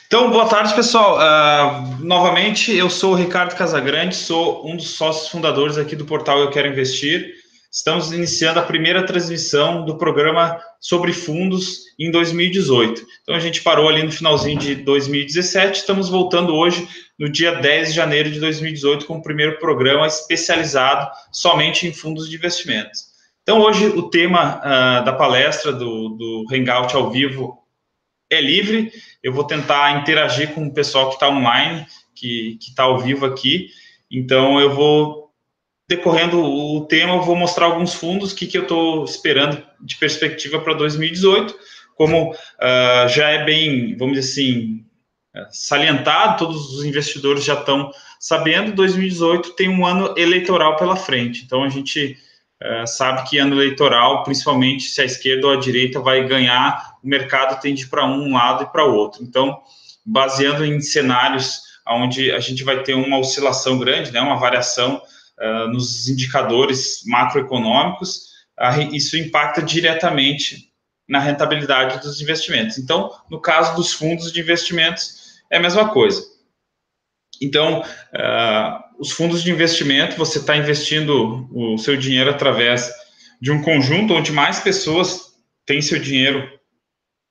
Então, boa tarde, pessoal. Novamente, eu sou o Ricardo Casagrande, sou um dos sócios fundadores aqui do portal Eu Quero Investir. Estamos iniciando a primeira transmissão do programa sobre fundos em 2018. Então, a gente parou ali no finalzinho de 2017, estamos voltando hoje, no dia 10 de janeiro de 2018, com o primeiro programa especializado somente em fundos de investimentos. Então, hoje, o tema da palestra do Hangout ao vivo é livre. Eu vou tentar interagir com o pessoal que está online, que está ao vivo aqui. Então, eu vou, decorrendo o tema, eu vou mostrar alguns fundos, o que eu estou esperando de perspectiva para 2018. Como já é bem, vamos dizer assim, salientado, todos os investidores já estão sabendo, 2018 tem um ano eleitoral pela frente. Então, a gente sabe que ano eleitoral, principalmente se a esquerda ou a direita vai ganhar, o mercado tende para um lado e para o outro. Então, baseando em cenários onde a gente vai ter uma oscilação grande, né, uma variação nos indicadores macroeconômicos, isso impacta diretamente na rentabilidade dos investimentos. Então, no caso dos fundos de investimentos, é a mesma coisa. Então, os fundos de investimento, você está investindo o seu dinheiro através de um conjunto onde mais pessoas têm seu dinheiro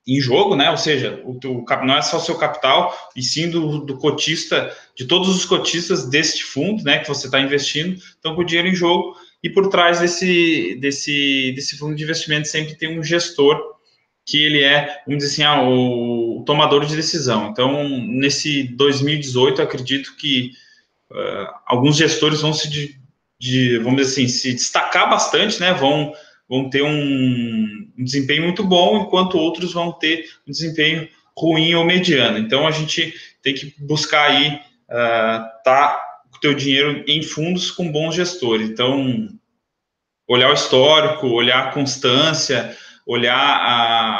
em jogo, né? Ou seja, não é só o seu capital, e sim do cotista, de todos os cotistas deste fundo, né, que você está investindo, estão com o dinheiro em jogo, e por trás desse fundo de investimento sempre tem um gestor que ele é, vamos dizer assim, o tomador de decisão. Então, nesse 2018, eu acredito que alguns gestores vão vamos dizer assim, se destacar bastante, né? Vão ter um desempenho muito bom, enquanto outros vão ter um desempenho ruim ou mediano. Então, a gente tem que buscar aí tá com o teu dinheiro em fundos com bons gestores. Então, olhar o histórico, olhar a constância, olhar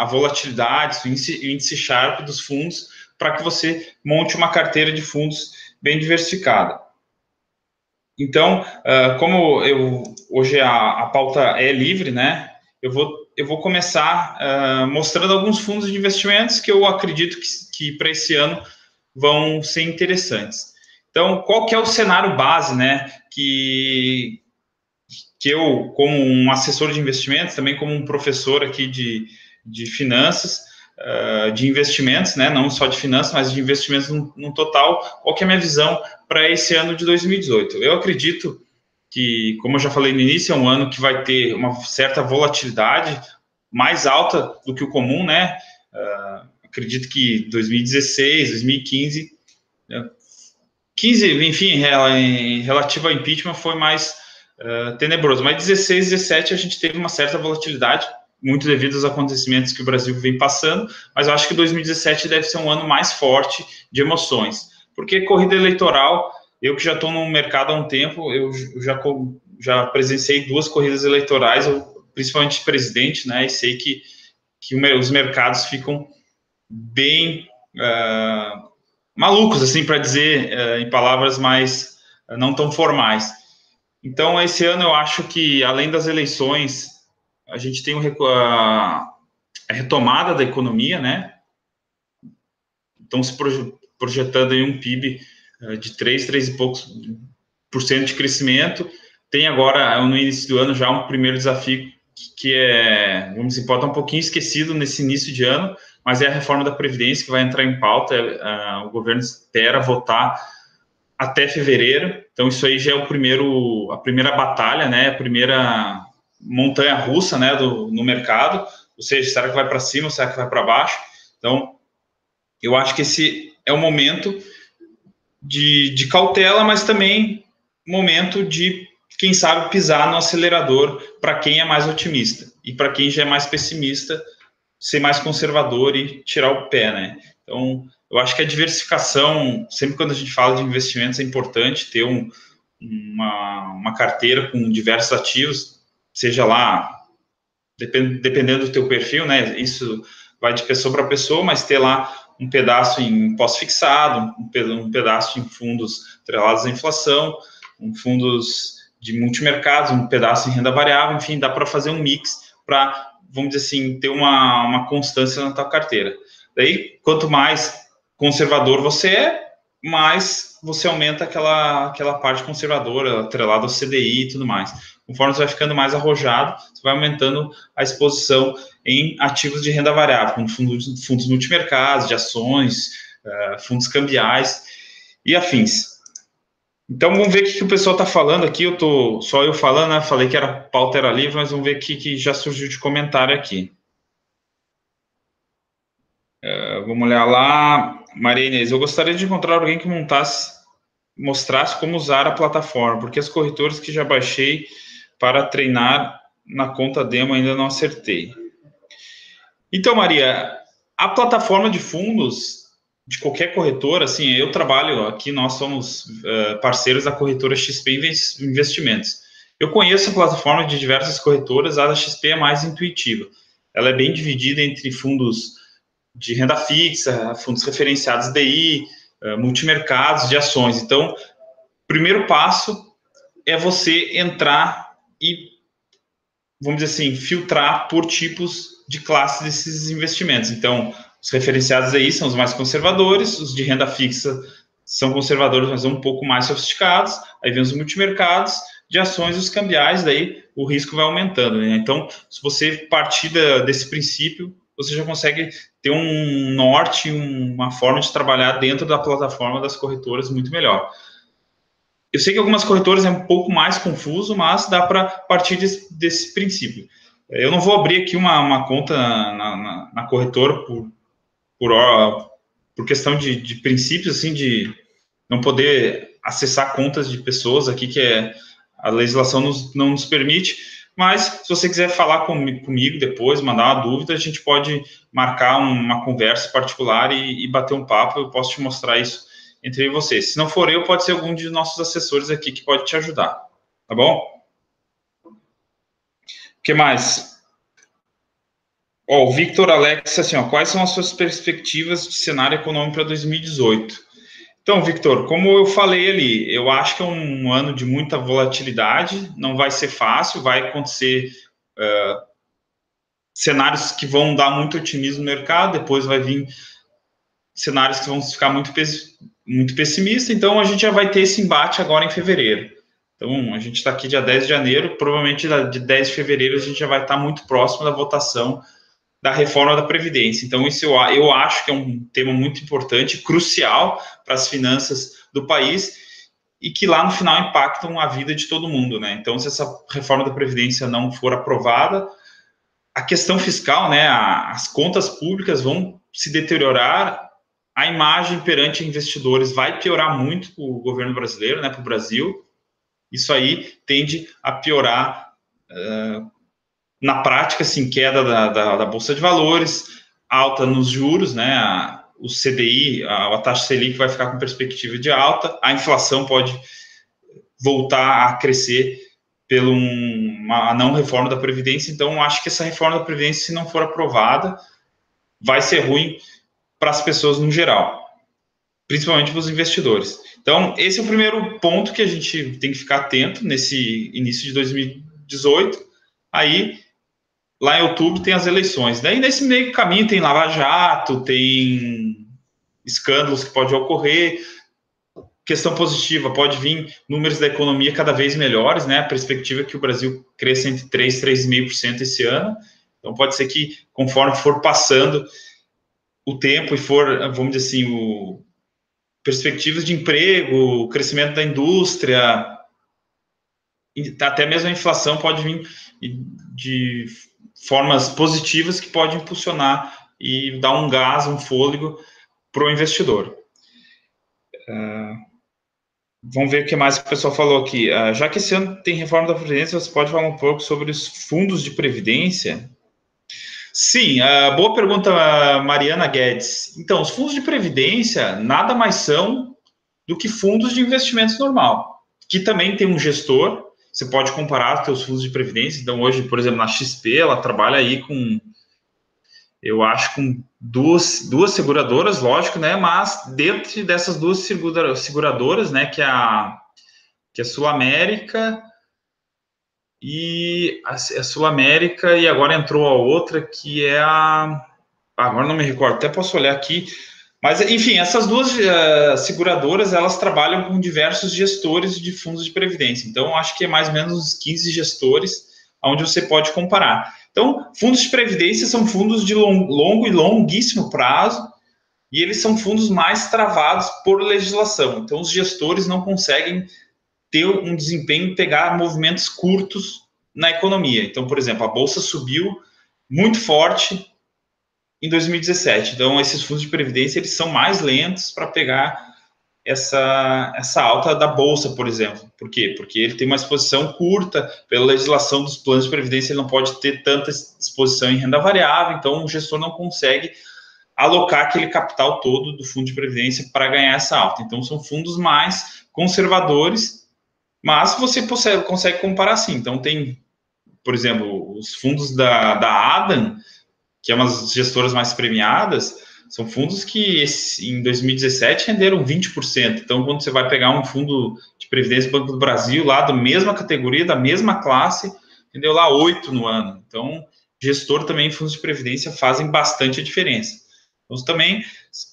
a volatilidade, o índice Sharpe dos fundos, para que você monte uma carteira de fundos bem diversificada. Então, como hoje a pauta é livre, né? Eu vou começar mostrando alguns fundos de investimentos que eu acredito que para esse ano vão ser interessantes. Então, qual que é o cenário base, né? Que eu, como um assessor de investimentos, também como um professor aqui de finanças, de investimentos, né, não só de finanças, mas de investimentos no total, qual que é a minha visão para esse ano de 2018? Eu acredito que, como eu já falei no início, é um ano que vai ter uma certa volatilidade mais alta do que o comum, né? Acredito que 2016, 2015, 15, enfim, relativo ao impeachment foi mais tenebroso. Mas 16, 17 a gente teve uma certa volatilidade, muito devido aos acontecimentos que o Brasil vem passando, mas eu acho que 2017 deve ser um ano mais forte de emoções, porque corrida eleitoral, eu que já estou no mercado há um tempo, eu já presenciei 2 corridas eleitorais, principalmente presidente, né, e sei que os mercados ficam bem malucos, assim, para dizer em palavras mais não tão formais. Então, esse ano eu acho que, além das eleições, a gente tem a retomada da economia, né? Estão se projetando aí um PIB de 3 e poucos por cento de crescimento. Tem agora, no início do ano, já um primeiro desafio que é, vamos dizer, pode estar um pouquinho esquecido nesse início de ano, mas é a reforma da Previdência que vai entrar em pauta. O governo espera votar até fevereiro, então isso aí já é a primeira batalha, né, a primeira montanha russa, né, no mercado, ou seja, será que vai para cima ou será que vai para baixo? Então, eu acho que esse é o momento de cautela, mas também momento de, quem sabe, pisar no acelerador para quem é mais otimista, e para quem já é mais pessimista, ser mais conservador e tirar o pé, né? Então, eu acho que a diversificação, sempre quando a gente fala de investimentos, é importante ter uma carteira com diversos ativos, seja lá, dependendo do teu perfil, né? Isso vai de pessoa para pessoa, mas ter lá um pedaço em pós-fixado, um pedaço em fundos atrelados à inflação, fundos de multimercados, um pedaço em renda variável, enfim, dá para fazer um mix para, vamos dizer assim, ter uma constância na tua carteira. Daí, quanto mais conservador você é, mais você aumenta aquela parte conservadora, atrelada ao CDI e tudo mais. Conforme você vai ficando mais arrojado, você vai aumentando a exposição em ativos de renda variável, como fundos multimercados, de ações, fundos cambiais e afins. Então, vamos ver o que o pessoal está falando aqui. Só eu falando, né? Falei que a pauta era livre, mas vamos ver o que já surgiu de comentário aqui. Vamos olhar lá. Maria Inês, eu gostaria de encontrar alguém que mostrasse como usar a plataforma, porque as corretoras que já baixei para treinar na conta demo ainda não acertei. Então, Maria, a plataforma de fundos de qualquer corretora, assim, eu trabalho aqui, nós somos parceiros da corretora XP Investimentos. Eu conheço a plataforma de diversas corretoras, a da XP é mais intuitiva. Ela é bem dividida entre fundos de renda fixa, fundos referenciados DI, multimercados de ações. Então, o primeiro passo é você entrar e, vamos dizer assim, filtrar por tipos de classe desses investimentos. Então, os referenciados DI são os mais conservadores, os de renda fixa são conservadores, mas um pouco mais sofisticados. Aí vem os multimercados, de ações e os cambiais, daí o risco vai aumentando, né? Então, se você partir desse princípio, você já consegue ter um norte, uma forma de trabalhar dentro da plataforma das corretoras muito melhor. Eu sei que algumas corretoras é um pouco mais confuso, mas dá para partir desse princípio. Eu não vou abrir aqui uma conta na corretora por questão de princípios, assim, de não poder acessar contas de pessoas aqui, a legislação não nos permite, mas se você quiser falar comigo depois, mandar uma dúvida, a gente pode marcar uma conversa particular e bater um papo, eu posso te mostrar isso entre vocês. Se não for eu, pode ser algum de nossos assessores aqui que pode te ajudar, tá bom? O que mais? O Victor Alex, assim, quais são as suas perspectivas de cenário econômico para 2018? Então, Victor, como eu falei ali, eu acho que é um ano de muita volatilidade, não vai ser fácil, vai acontecer cenários que vão dar muito otimismo no mercado, depois vai vir cenários que vão ficar muito pessimistas, então a gente já vai ter esse embate agora em fevereiro. Então, a gente está aqui dia 10 de janeiro, provavelmente de 10 de fevereiro a gente já vai estar muito próximo da votação da reforma da Previdência. Então, isso eu acho que é um tema muito importante, crucial para as finanças do país e que lá no final impactam a vida de todo mundo, né? Então, se essa reforma da Previdência não for aprovada, a questão fiscal, né, as contas públicas vão se deteriorar, a imagem perante investidores vai piorar muito para o governo brasileiro, né, para o Brasil. Isso aí tende a piorar na prática, assim, queda da Bolsa de Valores, alta nos juros, né? O CDI, a taxa Selic vai ficar com perspectiva de alta, a inflação pode voltar a crescer pela uma não reforma da Previdência. Então, acho que essa reforma da Previdência, se não for aprovada, vai ser ruim para as pessoas no geral, principalmente para os investidores. Então, esse é o primeiro ponto que a gente tem que ficar atento nesse início de 2018. Aí, lá em outubro tem as eleições. Daí, nesse meio caminho, tem Lava Jato, tem escândalos que podem ocorrer. Questão positiva, pode vir números da economia cada vez melhores, né? A perspectiva é que o Brasil cresça entre 3% e 3,5% esse ano. Então, pode ser que, conforme for passando o tempo e for, vamos dizer assim, perspectivas de emprego, o crescimento da indústria, até mesmo a inflação pode vir de formas positivas que pode impulsionar e dar um gás, um fôlego para o investidor. Vamos ver o que mais o pessoal falou aqui. Já que esse ano tem reforma da Previdência, você pode falar um pouco sobre os fundos de Previdência? Sim, boa pergunta, Mariana Guedes. Então, os fundos de Previdência nada mais são do que fundos de investimentos normal, que também tem um gestor. Você pode comparar os seus fundos de Previdência. Então, hoje, por exemplo, na XP, ela trabalha aí com, eu acho, com duas seguradoras, lógico, né? Mas dentro dessas duas seguradoras, né, que é a Sul América e a Sul América, e agora entrou a outra que é agora não me recordo, até posso olhar aqui, Mas, enfim, essas duas seguradoras, elas trabalham com diversos gestores de fundos de previdência. Então, acho que é mais ou menos uns 15 gestores onde você pode comparar. Então, fundos de previdência são fundos de longo e longuíssimo prazo, e eles são fundos mais travados por legislação. Então, os gestores não conseguem ter um desempenho, pegar movimentos curtos na economia. Então, por exemplo, a Bolsa subiu muito forte em 2017. Então, esses fundos de previdência, eles são mais lentos para pegar essa alta da Bolsa, por exemplo. Por quê? Porque ele tem uma exposição curta, pela legislação dos planos de previdência, ele não pode ter tanta exposição em renda variável, então o gestor não consegue alocar aquele capital todo do fundo de previdência para ganhar essa alta. Então, são fundos mais conservadores, mas você consegue comparar sim. Então, tem, por exemplo, os fundos da Adam, que é uma das gestoras mais premiadas, são fundos que em 2017 renderam 20%. Então, quando você vai pegar um fundo de previdência do Banco do Brasil, lá da mesma categoria, da mesma classe, rendeu lá 8% no ano. Então, gestor também, fundos de previdência fazem bastante a diferença. Então, também,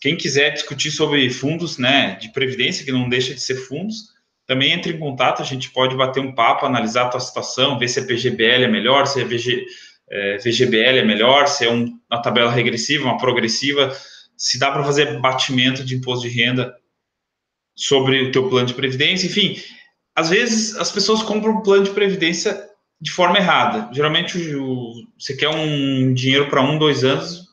quem quiser discutir sobre fundos, né, de previdência, que não deixa de ser fundos, também entre em contato, a gente pode bater um papo, analisar a tua situação, ver se a PGBL é melhor, se a VGBL é melhor, se é uma tabela regressiva, uma progressiva, se dá para fazer batimento de imposto de renda sobre o teu plano de previdência, enfim. Às vezes, as pessoas compram um plano de previdência de forma errada. Geralmente, você quer um dinheiro para 1, 2 anos,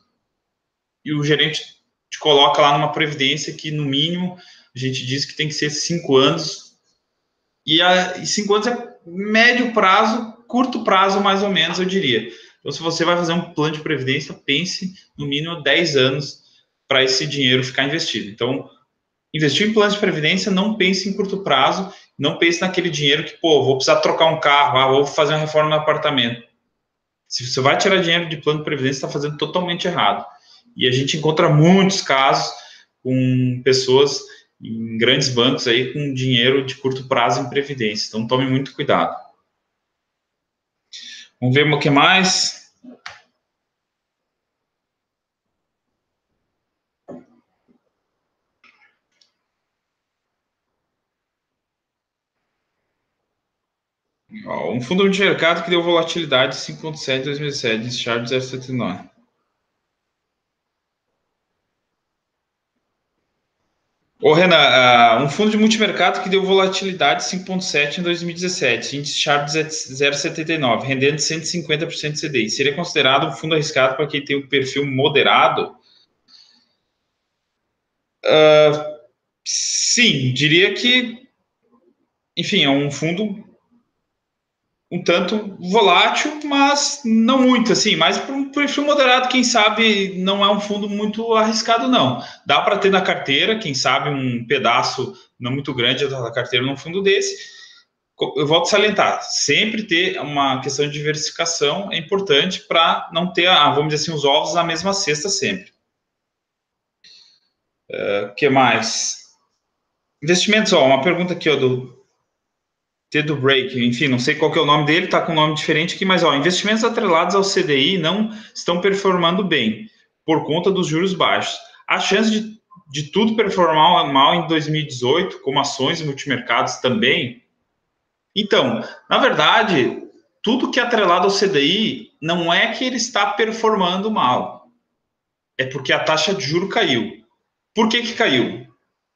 e o gerente te coloca lá numa previdência que, no mínimo, a gente diz que tem que ser 5 anos, e 5 anos é médio prazo, curto prazo, mais ou menos, eu diria. Então, se você vai fazer um plano de previdência, pense no mínimo 10 anos para esse dinheiro ficar investido. Então, investir em planos de previdência, não pense em curto prazo, não pense naquele dinheiro que, pô, vou precisar trocar um carro, vou fazer uma reforma no apartamento. Se você vai tirar dinheiro de plano de previdência, está fazendo totalmente errado. E a gente encontra muitos casos com pessoas em grandes bancos aí com dinheiro de curto prazo em previdência. Então, tome muito cuidado. Vamos ver o que mais. Um fundo de mercado que deu volatilidade 5,7 em 2007, discharge 0,79. Ô, Renan, um fundo de multimercado que deu volatilidade 5,7 em 2017, índice Sharpe 0,79, rendendo 150% de CDI. Seria considerado um fundo arriscado para quem tem um perfil moderado? Sim, diria que, enfim, é um fundo um tanto volátil, mas não muito, assim, mas para um perfil moderado, quem sabe não é um fundo muito arriscado, não. Dá para ter na carteira, quem sabe um pedaço não muito grande da carteira num fundo desse. Eu volto a salientar, sempre ter uma questão de diversificação é importante para não ter, vamos dizer assim, os ovos na mesma cesta sempre. O que mais? Investimentos, uma pergunta aqui, do do Break, enfim, não sei qual que é o nome dele, está com um nome diferente aqui, mas investimentos atrelados ao CDI não estão performando bem por conta dos juros baixos. A chance de tudo performar mal em 2018, como ações e multimercados também. Então, na verdade, tudo que é atrelado ao CDI não é que ele está performando mal, é porque a taxa de juro caiu. Por que caiu?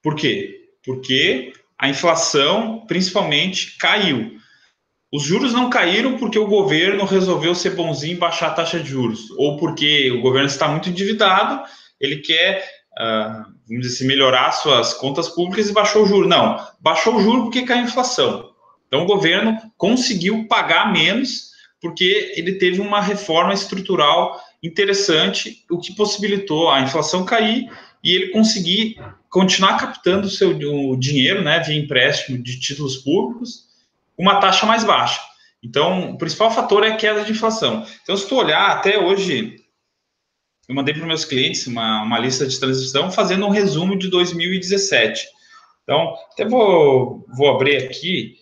Por quê? Porque a inflação, principalmente, caiu. Os juros não caíram porque o governo resolveu ser bonzinho e baixar a taxa de juros, ou porque o governo está muito endividado, ele quer, vamos dizer assim, melhorar suas contas públicas e baixou o juro. Não, baixou o juro porque caiu a inflação. Então, o governo conseguiu pagar menos porque ele teve uma reforma estrutural interessante, o que possibilitou a inflação cair e ele conseguir continuar captando o dinheiro, né, via empréstimo de títulos públicos, uma taxa mais baixa. Então, o principal fator é a queda de inflação. Então, se tu olhar, até hoje, eu mandei para os meus clientes uma lista de transição fazendo um resumo de 2017. Então, até vou abrir aqui.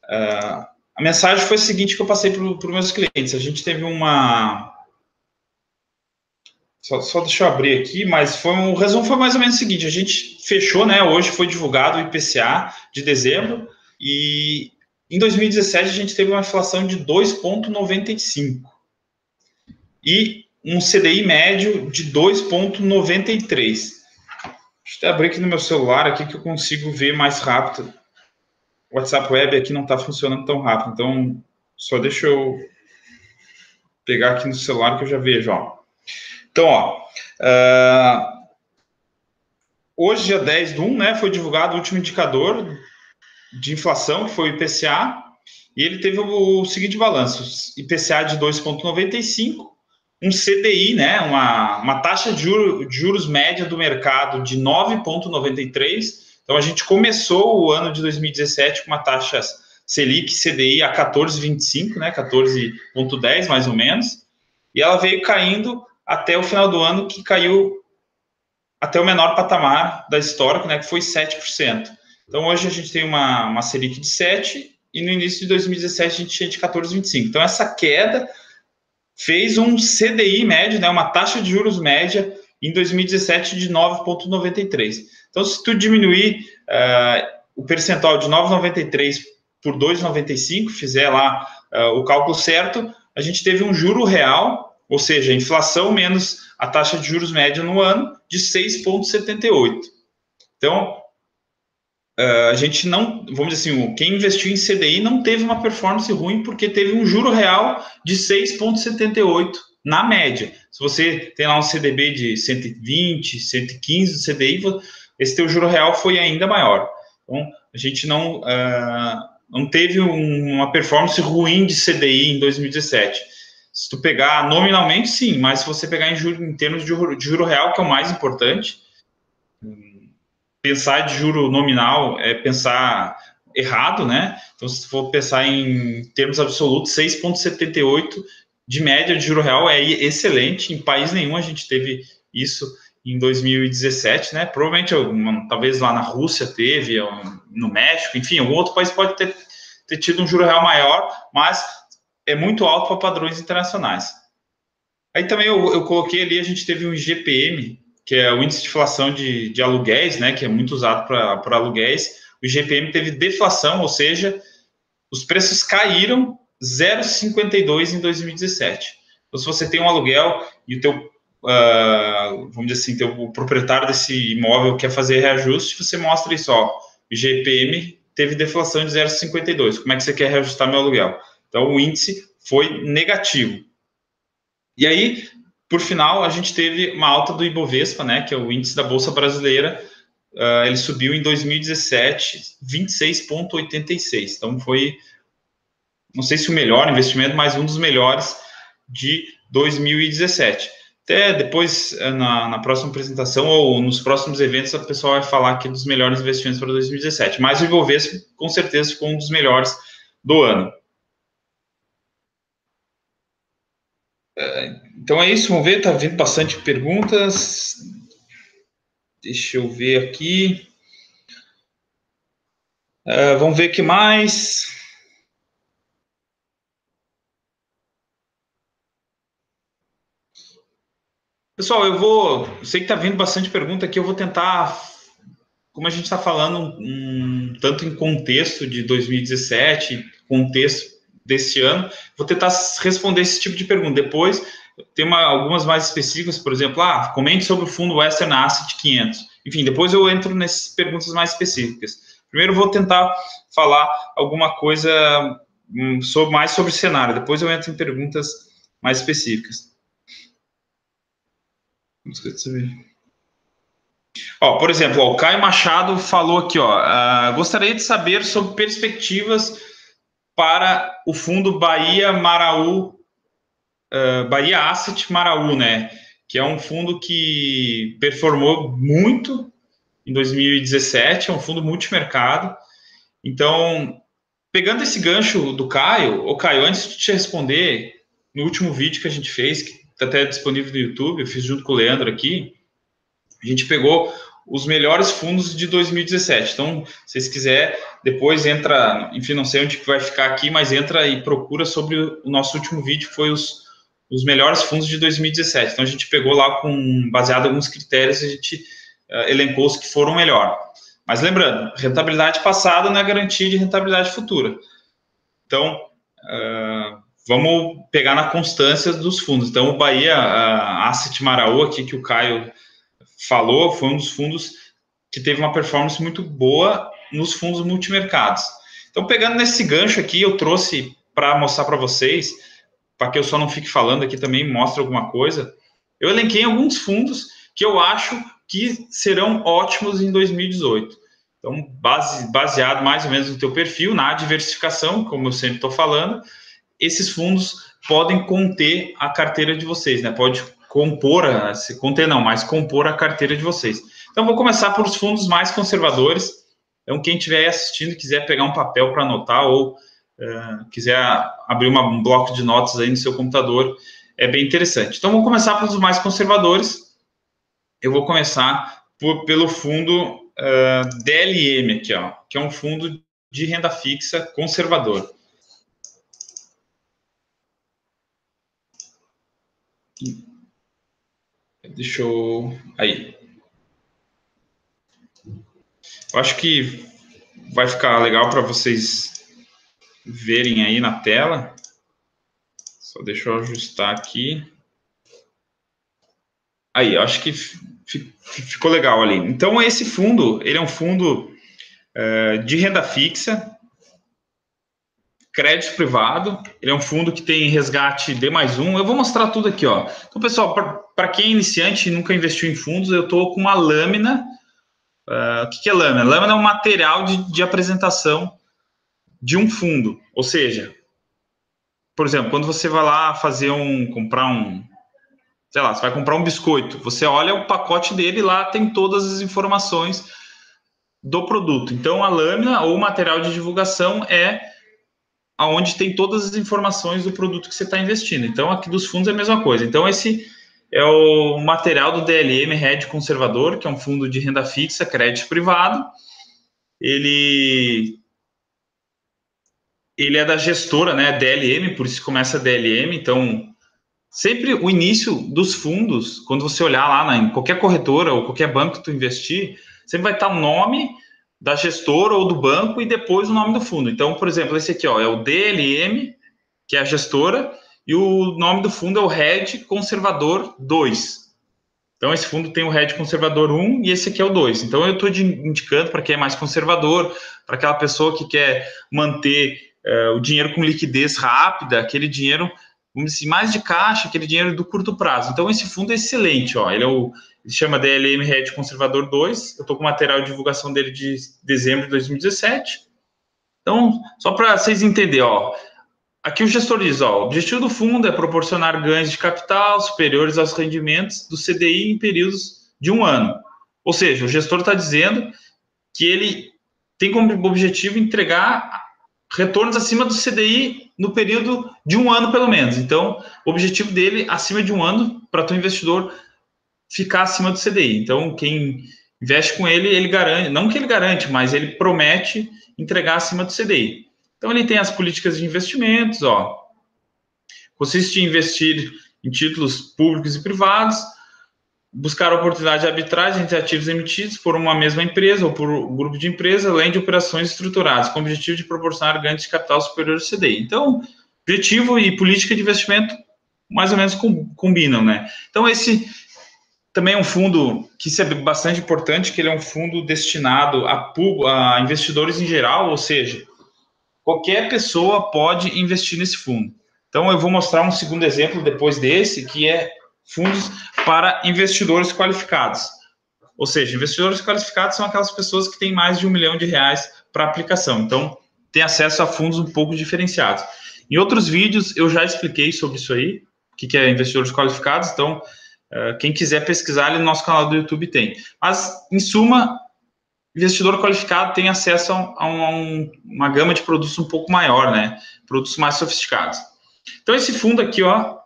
A mensagem foi a seguinte que eu passei para os meus clientes. A gente teve Só deixa eu abrir aqui, mas o resumo foi mais ou menos o seguinte: a gente fechou, né? Hoje foi divulgado o IPCA de dezembro, e em 2017 a gente teve uma inflação de 2,95 e um CDI médio de 2,93. Deixa eu abrir aqui no meu celular aqui que eu consigo ver mais rápido. O WhatsApp Web aqui não está funcionando tão rápido, então só deixa eu pegar aqui no celular que eu já vejo, ó. Então, ó, hoje, dia 10/1, né, foi divulgado o último indicador de inflação, que foi o IPCA, e ele teve o seguinte balanço: IPCA de 2,95, um CDI, né, uma taxa de juros média do mercado de 9,93. Então, a gente começou o ano de 2017 com uma taxa Selic CDI a 14,25, né, 14,10 mais ou menos, e ela veio caindo até o final do ano, que caiu até o menor patamar da história, né, que foi 7%. Então, hoje a gente tem uma Selic de 7%, e no início de 2017 a gente tinha de 14,25. Então, essa queda fez um CDI médio, né, uma taxa de juros média, em 2017 de 9,93. Então, se tu diminuir o percentual de 9,93 por 2,95, fizer lá o cálculo certo, a gente teve um juro real, ou seja, inflação menos a taxa de juros média no ano, de 6,78. Então, a gente não, vamos dizer assim, quem investiu em CDI não teve uma performance ruim, porque teve um juro real de 6,78 na média. Se você tem lá um CDB de 120, 115 do CDI, esse teu juro real foi ainda maior. Então, a gente não teve uma performance ruim de CDI em 2017. Se tu pegar nominalmente, sim, mas se você pegar em termos de juro real, que é o mais importante, pensar de juro nominal é pensar errado, né? Então, se for pensar em termos absolutos, 6,78 de média de juro real é excelente. Em país nenhum a gente teve isso em 2017, né? Provavelmente, talvez lá na Rússia teve, no México, enfim, algum outro país pode ter tido um juro real maior, mas é muito alto para padrões internacionais. Aí também eu coloquei ali, a gente teve um IGPM, que é o índice de inflação de aluguéis, né, que é muito usado para aluguéis. O IGPM teve deflação, ou seja, os preços caíram 0,52 em 2017. Então, se você tem um aluguel e o teu, vamos dizer assim, o proprietário desse imóvel quer fazer reajuste, você mostra isso, ó, o IGPM teve deflação de 0,52. Como é que você quer reajustar meu aluguel? Então, o índice foi negativo. E aí, por final, a gente teve uma alta do Ibovespa, né, que é o índice da Bolsa Brasileira. Ele subiu em 2017 26,86. Então, foi, não sei se o melhor investimento, mas um dos melhores de 2017. Até depois, na próxima apresentação ou nos próximos eventos, a pessoa vai falar aqui dos melhores investimentos para 2017. Mas o Ibovespa, com certeza, ficou um dos melhores do ano. Então é isso, vamos ver, tá vindo bastante perguntas. Deixa eu ver aqui. Vamos ver o que mais. Pessoal, eu sei que tá vindo bastante pergunta aqui, eu vou tentar, como a gente está falando tanto em contexto de 2017, contexto desse ano, vou tentar responder esse tipo de pergunta. Depois, tem algumas mais específicas, por exemplo, comente sobre o fundo Western Asset 500. Enfim, depois eu entro nessas perguntas mais específicas. Primeiro, vou tentar falar alguma coisa mais sobre o cenário. Depois eu entro em perguntas mais específicas. Por exemplo, o Caio Machado falou aqui, gostaria de saber sobre perspectivas para o fundo Bahia Maraú, Bahia Asset Maraú, né? Que é um fundo que performou muito em 2017, é um fundo multimercado. Então, pegando esse gancho do Caio, Caio, antes de te responder, no último vídeo que a gente fez, que está até disponível no YouTube, eu fiz junto com o Leandro aqui, a gente pegou os melhores fundos de 2017. Então, se vocês quiserem, depois entra, enfim, não sei onde que vai ficar aqui, mas entra e procura sobre o nosso último vídeo, que foi os os melhores fundos de 2017. Então, a gente pegou lá, baseado em alguns critérios, a gente elencou os que foram melhor. Mas lembrando, rentabilidade passada não é garantia de rentabilidade futura. Então, vamos pegar na constância dos fundos. Então, o Bahia Asset Maraú, aqui que o Caio falou, foi um dos fundos que teve uma performance muito boa nos fundos multimercados. Então, pegando nesse gancho aqui, eu trouxe para mostrar para vocês, para que eu só não fique falando aqui também, mostre alguma coisa. Eu elenquei alguns fundos que eu acho que serão ótimos em 2018. Então, baseado mais ou menos no teu perfil, na diversificação, como eu sempre estou falando, esses fundos podem conter a carteira de vocês, né? Pode compor, conter não, mas compor a carteira de vocês. Então, vou começar por os fundos mais conservadores. Então, quem estiver assistindo, quiser pegar um papel para anotar ou quiser abrir um bloco de notas aí no seu computador, é bem interessante. Então, vou começar pelos mais conservadores. Eu vou começar pelo fundo DLM aqui, ó, que é um fundo de renda fixa conservador. Deixa eu... Aí. Eu acho que vai ficar legal para vocês verem aí na tela. Só deixa eu ajustar aqui. Aí, eu acho que ficou legal ali. Então, esse fundo, ele é um fundo de renda fixa, crédito privado. Ele é um fundo que tem resgate D+1. Eu vou mostrar tudo aqui, ó. Então, pessoal, para quem é iniciante e nunca investiu em fundos, eu estou com uma lâmina. O que é lâmina? Lâmina é um material de apresentação de um fundo. Ou seja, por exemplo, quando você vai lá sei lá, você vai comprar um biscoito, você olha o pacote dele, lá tem todas as informações do produto. Então, a lâmina ou material de divulgação é onde tem todas as informações do produto que você está investindo. Então, aqui dos fundos é a mesma coisa. Então, esse é o material do DLM Red Conservador, que é um fundo de renda fixa, crédito privado. Ele é da gestora, né, DLM, por isso começa DLM. Então, sempre o início dos fundos, quando você olhar lá em qualquer corretora ou qualquer banco que tu investir, sempre vai estar o nome da gestora ou do banco e depois o nome do fundo. Então, por exemplo, esse aqui, ó, é o DLM, que é a gestora, e o nome do fundo é o Red Conservador 2. Então, esse fundo tem o Red Conservador 1 e esse aqui é o 2. Então, eu estou indicando para quem é mais conservador, para aquela pessoa que quer manter o dinheiro com liquidez rápida, aquele dinheiro, vamos dizer, mais de caixa, aquele dinheiro do curto prazo. Então, esse fundo é excelente, ó. Ele chama DLM Red Conservador 2. Eu estou com o material de divulgação dele de dezembro de 2017. Então, só para vocês entenderem, ó. Aqui o gestor diz, ó, o objetivo do fundo é proporcionar ganhos de capital superiores aos rendimentos do CDI em períodos de 1 ano. Ou seja, o gestor está dizendo que ele tem como objetivo entregar retornos acima do CDI no período de 1 ano, pelo menos. Então, o objetivo dele, acima de 1 ano, para o investidor ficar acima do CDI. Então, quem investe com ele, ele garante, não que ele garante, mas ele promete entregar acima do CDI. Então, ele tem as políticas de investimentos, ó. Consiste em investir em títulos públicos e privados, buscar oportunidade de arbitragem entre ativos emitidos por uma mesma empresa ou por um grupo de empresas, além de operações estruturadas, com o objetivo de proporcionar ganhos de capital superior ao CDI. Então, objetivo e política de investimento mais ou menos combinam, né? Então, esse também é um fundo que isso é bastante importante, que ele é um fundo destinado a investidores em geral, ou seja, qualquer pessoa pode investir nesse fundo. Então, eu vou mostrar um segundo exemplo depois desse, que é fundos para investidores qualificados. Ou seja, investidores qualificados são aquelas pessoas que têm mais de R$1 milhão para aplicação. Então, tem acesso a fundos um pouco diferenciados. Em outros vídeos, eu já expliquei sobre isso aí, o que é investidores qualificados. Então, quem quiser pesquisar ali no nosso canal do YouTube tem. Mas, em suma, investidor qualificado tem acesso a uma gama de produtos um pouco maior, né? Produtos mais sofisticados. Então, esse fundo aqui, ó,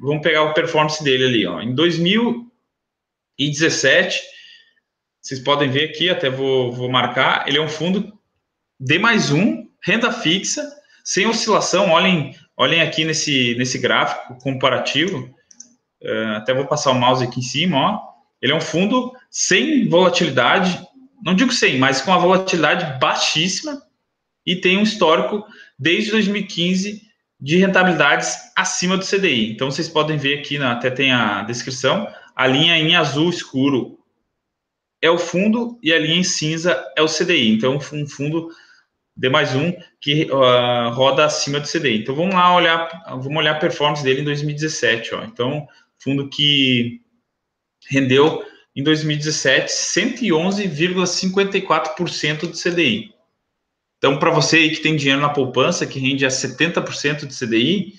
vamos pegar a performance dele ali, ó. Em 2017, vocês podem ver aqui, até vou marcar, ele é um fundo D+1, renda fixa, sem oscilação. Olhem olhem aqui nesse gráfico comparativo, até vou passar o mouse aqui em cima, ó. Ele é um fundo sem volatilidade, não digo sem, mas com uma volatilidade baixíssima, e tem um histórico desde 2015 de rentabilidades acima do CDI. Então, vocês podem ver aqui, até tem a descrição, a linha em azul escuro é o fundo e a linha em cinza é o CDI. Então, um fundo D+1 que roda acima do CDI. Então, vamos olhar a performance dele em 2017. Ó. Então, fundo que rendeu em 2017 111,54% do CDI. Então, para você aí que tem dinheiro na poupança, que rende a 70% do CDI,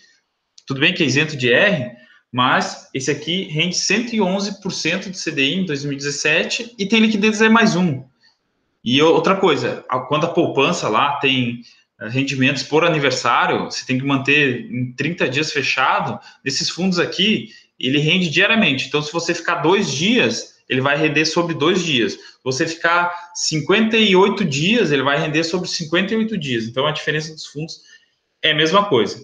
tudo bem que é isento de R, mas esse aqui rende 111% do CDI em 2017 e tem liquidez D+1. E outra coisa, quando a poupança lá tem rendimentos por aniversário, você tem que manter em 30 dias fechado, nesses fundos aqui, ele rende diariamente. Então, se você ficar 2 dias, ele vai render sobre 2 dias. Se você ficar 58 dias, ele vai render sobre 58 dias. Então, a diferença dos fundos é a mesma coisa.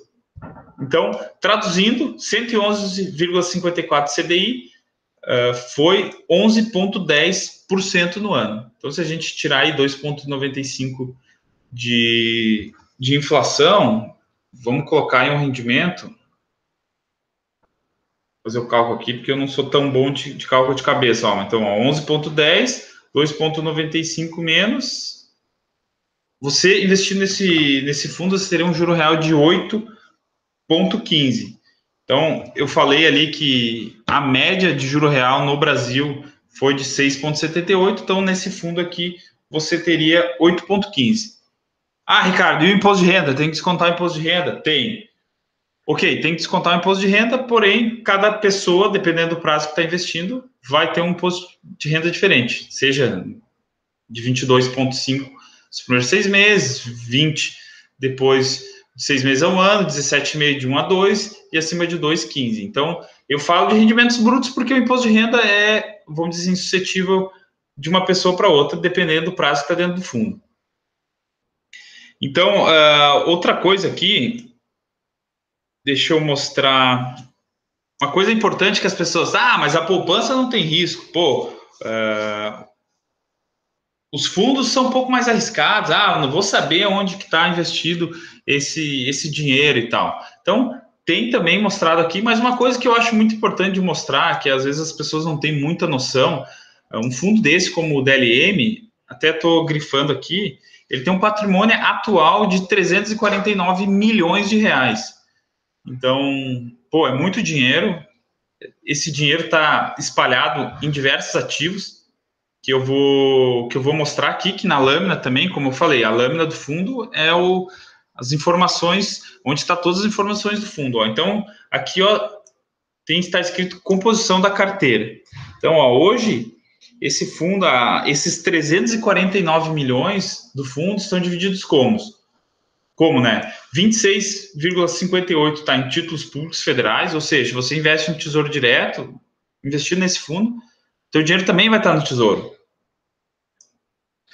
Então, traduzindo, 111,54 CDI foi 11,10% no ano. Então, se a gente tirar aí 2,95 de inflação, vamos colocar em um rendimento, fazer o cálculo aqui, porque eu não sou tão bom de cálculo de cabeça. Ó. Então, 11,10, 2,95 menos. Você investir nesse fundo, você teria um juro real de 8,15. Então, eu falei ali que a média de juro real no Brasil foi de 6,78. Então, nesse fundo aqui, você teria 8,15. Ah, Ricardo, e o imposto de renda? Tem que descontar o imposto de renda? Tem. Ok, tem que descontar o imposto de renda, porém, cada pessoa, dependendo do prazo que está investindo, vai ter um imposto de renda diferente, seja de 22,5 nos primeiros 6 meses, 20 depois de 6 meses a um ano, 17,5 de 1 a 2 e acima de 2, 15. Então, eu falo de rendimentos brutos porque o imposto de renda é, vamos dizer assim, suscetível de uma pessoa para outra, dependendo do prazo que está dentro do fundo. Então, outra coisa aqui, deixa eu mostrar uma coisa importante que as pessoas, mas a poupança não tem risco, os fundos são um pouco mais arriscados, não vou saber onde que está investido esse dinheiro e tal. Então, tem também mostrado aqui, mas uma coisa que eu acho muito importante de mostrar, que às vezes as pessoas não têm muita noção, um fundo desse como o DLM, até estou grifando aqui, ele tem um patrimônio atual de 349 milhões de reais. Então, é muito dinheiro. Esse dinheiro está espalhado em diversos ativos, que eu vou mostrar aqui, que na lâmina também, como eu falei, a lâmina do fundo é as informações, onde está todas as informações do fundo. Ó. Então, aqui está escrito composição da carteira. Então, hoje, esse fundo, esses 349 milhões do fundo estão divididos como, né? 26,58 está em títulos públicos federais, ou seja, você investe no Tesouro Direto, investindo nesse fundo, seu dinheiro também vai estar no Tesouro.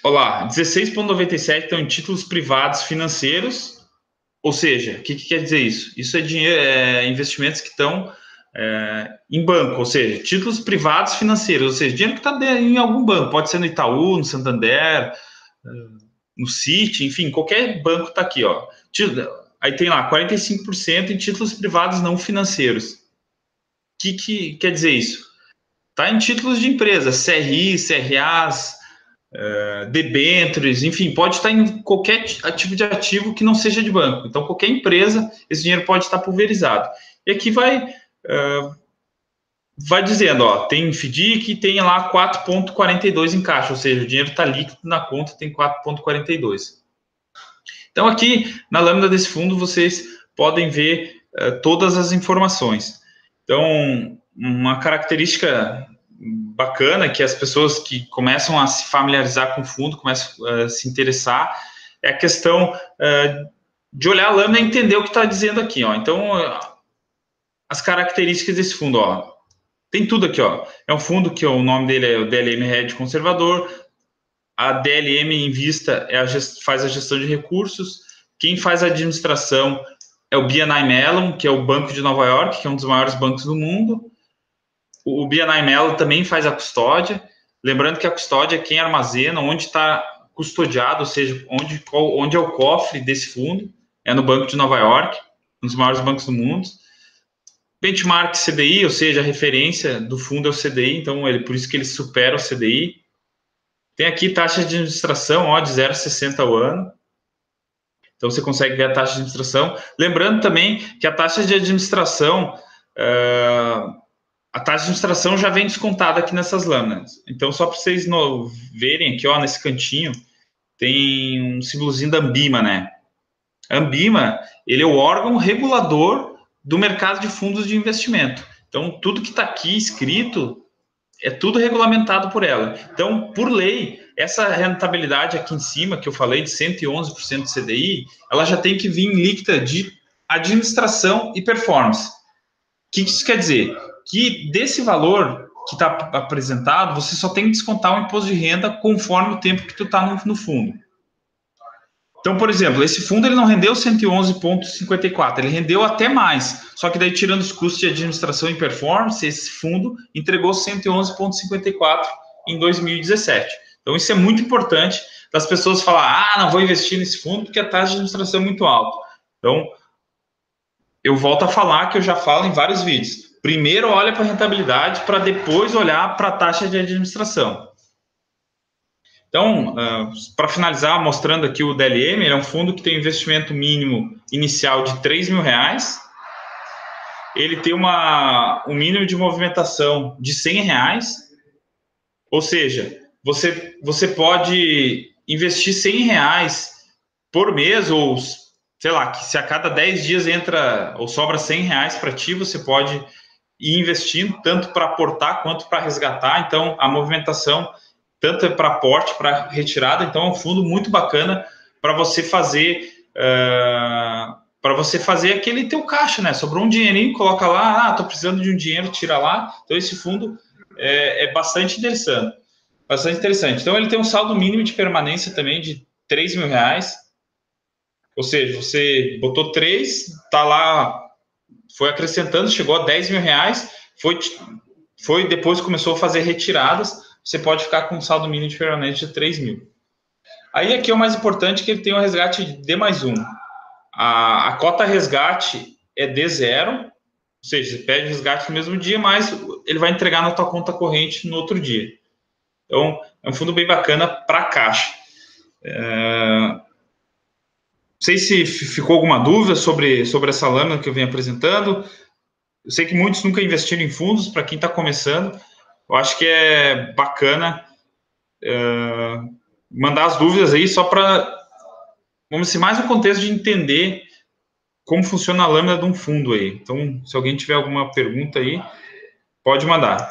Olha lá, 16,97 estão em títulos privados financeiros, ou seja, o que quer dizer isso? Isso é dinheiro, investimentos que estão em banco, ou seja, títulos privados financeiros, ou seja, dinheiro que está em algum banco, pode ser no Itaú, no Santander, no Citi, enfim, qualquer banco está aqui, ó. Aí tem lá 45% em títulos privados não financeiros. O que quer dizer isso? Está em títulos de empresas, CRI, CRAs, debêntures, enfim, pode estar em qualquer tipo de ativo que não seja de banco. Então, qualquer empresa, esse dinheiro pode estar pulverizado. E aqui vai dizendo, ó, tem FDIC, tem lá 4,42 em caixa, ou seja, o dinheiro está líquido na conta, tem 4,42. Então, aqui na lâmina desse fundo, vocês podem ver todas as informações. Então, uma característica bacana que as pessoas que começam a se familiarizar com o fundo, começam a se interessar, é a questão de olhar a lâmina e entender o que está dizendo aqui. Ó. Então, as características desse fundo, ó, tem tudo aqui. Ó. É um fundo que o nome dele é o DLM Red Conservador. A DLM Invista faz a gestão de recursos. Quem faz a administração é o BNY Mellon, que é o Banco de Nova York, que é um dos maiores bancos do mundo. O BNY Mellon também faz a custódia. Lembrando que a custódia é quem armazena, onde está custodiado, ou seja, onde é o cofre desse fundo. É no Banco de Nova York, um dos maiores bancos do mundo. Benchmark CDI, ou seja, a referência do fundo é o CDI, então por isso que ele supera o CDI. Tem aqui taxa de administração, ó, de 0,60 ao ano. Então, você consegue ver a taxa de administração. Lembrando também que a taxa de administração, já vem descontada aqui nessas lâminas. Então, só para vocês verem aqui, ó, nesse cantinho, tem um símbolozinho da Ambima, né? A Ambima, ele é o órgão regulador do mercado de fundos de investimento. Então, tudo que está aqui escrito é tudo regulamentado por ela. Então, por lei, essa rentabilidade aqui em cima, que eu falei, de 111% de CDI, ela já tem que vir líquida de administração e performance. O que isso quer dizer? Que desse valor que está apresentado, você só tem que descontar o imposto de renda conforme o tempo que tu está no fundo. Então, por exemplo, esse fundo ele não rendeu 111,54, ele rendeu até mais. Só que daí, tirando os custos de administração e performance, esse fundo entregou 111,54 em 2017. Então, isso é muito importante das pessoas falar, não vou investir nesse fundo porque a taxa de administração é muito alta. Então, eu volto a falar que eu já falo em vários vídeos. Primeiro, olha para a rentabilidade para depois olhar para a taxa de administração. Então, para finalizar, mostrando aqui o DLM, ele é um fundo que tem um investimento mínimo inicial de R$3.000. Ele tem um mínimo de movimentação de R$100. Ou seja, você pode investir R$100 por mês, ou sei lá, que se a cada 10 dias entra ou sobra R$100 para ti, você pode ir investindo, tanto para aportar quanto para resgatar. Então, a movimentação tanto é para aporte, para retirada. Então, é um fundo muito bacana para você fazer aquele teu caixa, né? Sobrou um dinheirinho, coloca lá, estou precisando de um dinheiro, tira lá. Então, esse fundo é bastante interessante. Bastante interessante. Então, ele tem um saldo mínimo de permanência também de R$3.000. Ou seja, você botou 3, tá lá, foi acrescentando, chegou a R$10.000, depois começou a fazer retiradas, você pode ficar com um saldo mínimo de permanente de 3.000. Aí aqui é o mais importante, que ele tem um resgate de D+1. A cota resgate é D0, ou seja, você pede resgate no mesmo dia, mas ele vai entregar na tua conta corrente no outro dia. Então, é um fundo bem bacana para caixa. Não sei se ficou alguma dúvida sobre essa lâmina que eu venho apresentando. Eu sei que muitos nunca investiram em fundos, para quem está começando, eu acho que é bacana mandar as dúvidas aí, só para, vamos dizer, mais no contexto de entender como funciona a lâmina de um fundo aí. Então, se alguém tiver alguma pergunta aí, pode mandar.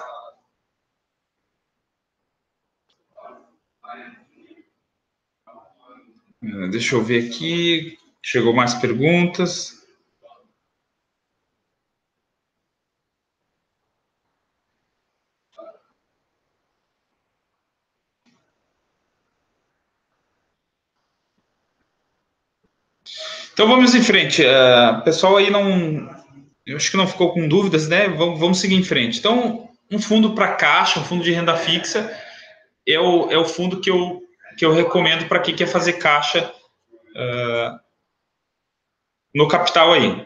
Deixa eu ver aqui, chegou mais perguntas. Então vamos em frente. Pessoal aí eu acho que não ficou com dúvidas, né? Vamos seguir em frente. Então, um fundo para caixa, um fundo de renda fixa, é o fundo que eu recomendo para quem quer fazer caixa no capital aí.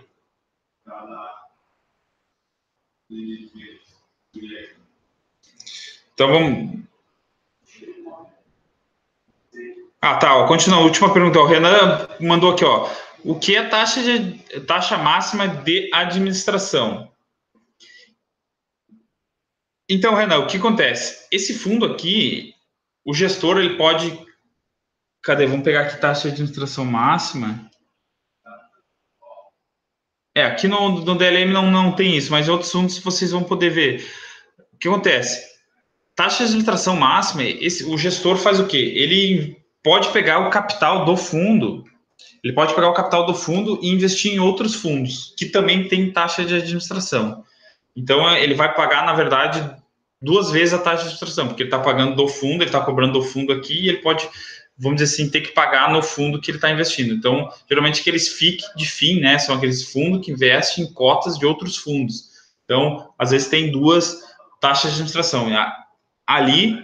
Então vamos. Tá. Continua. A última pergunta. O Renan mandou aqui, ó. O que é taxa máxima de administração? Então, Renan, o que acontece? Esse fundo aqui, o gestor ele pode. Cadê? Vamos pegar aqui taxa de administração máxima. Aqui no DLM não tem isso, mas em outros fundos vocês vão poder ver. O que acontece? Taxa de administração máxima, o gestor faz o quê? Ele pode pegar o capital do fundo, e investir em outros fundos, que também tem taxa de administração. Então, ele vai pagar, na verdade, 2 vezes a taxa de administração, porque ele está pagando do fundo, ele está cobrando do fundo aqui, e ele pode vamos dizer assim, ter que pagar no fundo que ele está investindo. Então, geralmente aqueles FIC de FII, né, são aqueles fundos que investem em cotas de outros fundos. Então, às vezes tem duas taxas de administração. Ali,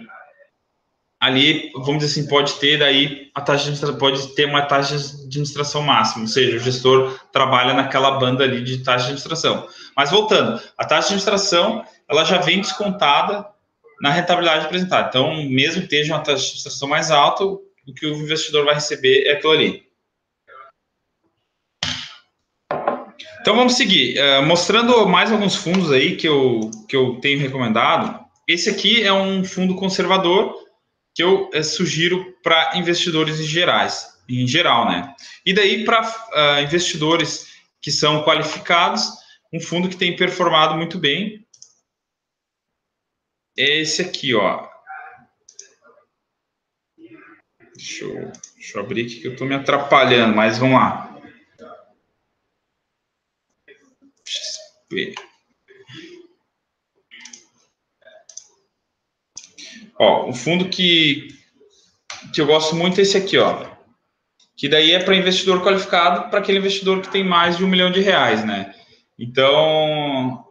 vamos dizer assim, pode ter daí a taxa de administração, pode ter uma taxa de administração máxima, ou seja, o gestor trabalha naquela banda ali de taxa de administração. Mas voltando, a taxa de administração, ela já vem descontada na rentabilidade apresentada. Então, mesmo que esteja uma taxa de administração mais alta, o que o investidor vai receber é aquilo ali. Então, vamos seguir. Mostrando mais alguns fundos aí que eu tenho recomendado. Esse aqui é um fundo conservador que eu sugiro para investidores em geral, né? E daí para investidores que são qualificados, um fundo que tem performado muito bem é esse aqui, ó. Deixa eu abrir aqui que eu estou me atrapalhando, mas vamos lá. XP. Ó, o fundo que eu gosto muito é esse aqui, ó. Que daí é para investidor qualificado, para aquele investidor que tem mais de R$1 milhão, né? Então,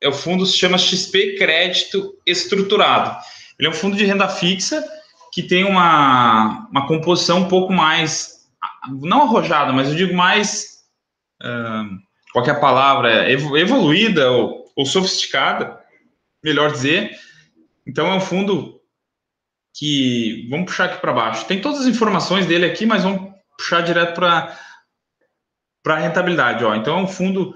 o fundo se chama XP Crédito Estruturado. Ele é um fundo de renda fixa que tem uma composição um pouco mais, não arrojada, mas eu digo mais, qual é a palavra, evoluída ou sofisticada, melhor dizer. Então, é um fundo que, vamos puxar aqui para baixo, tem todas as informações dele aqui, mas vamos puxar direto para a rentabilidade. Ó. Então, é um fundo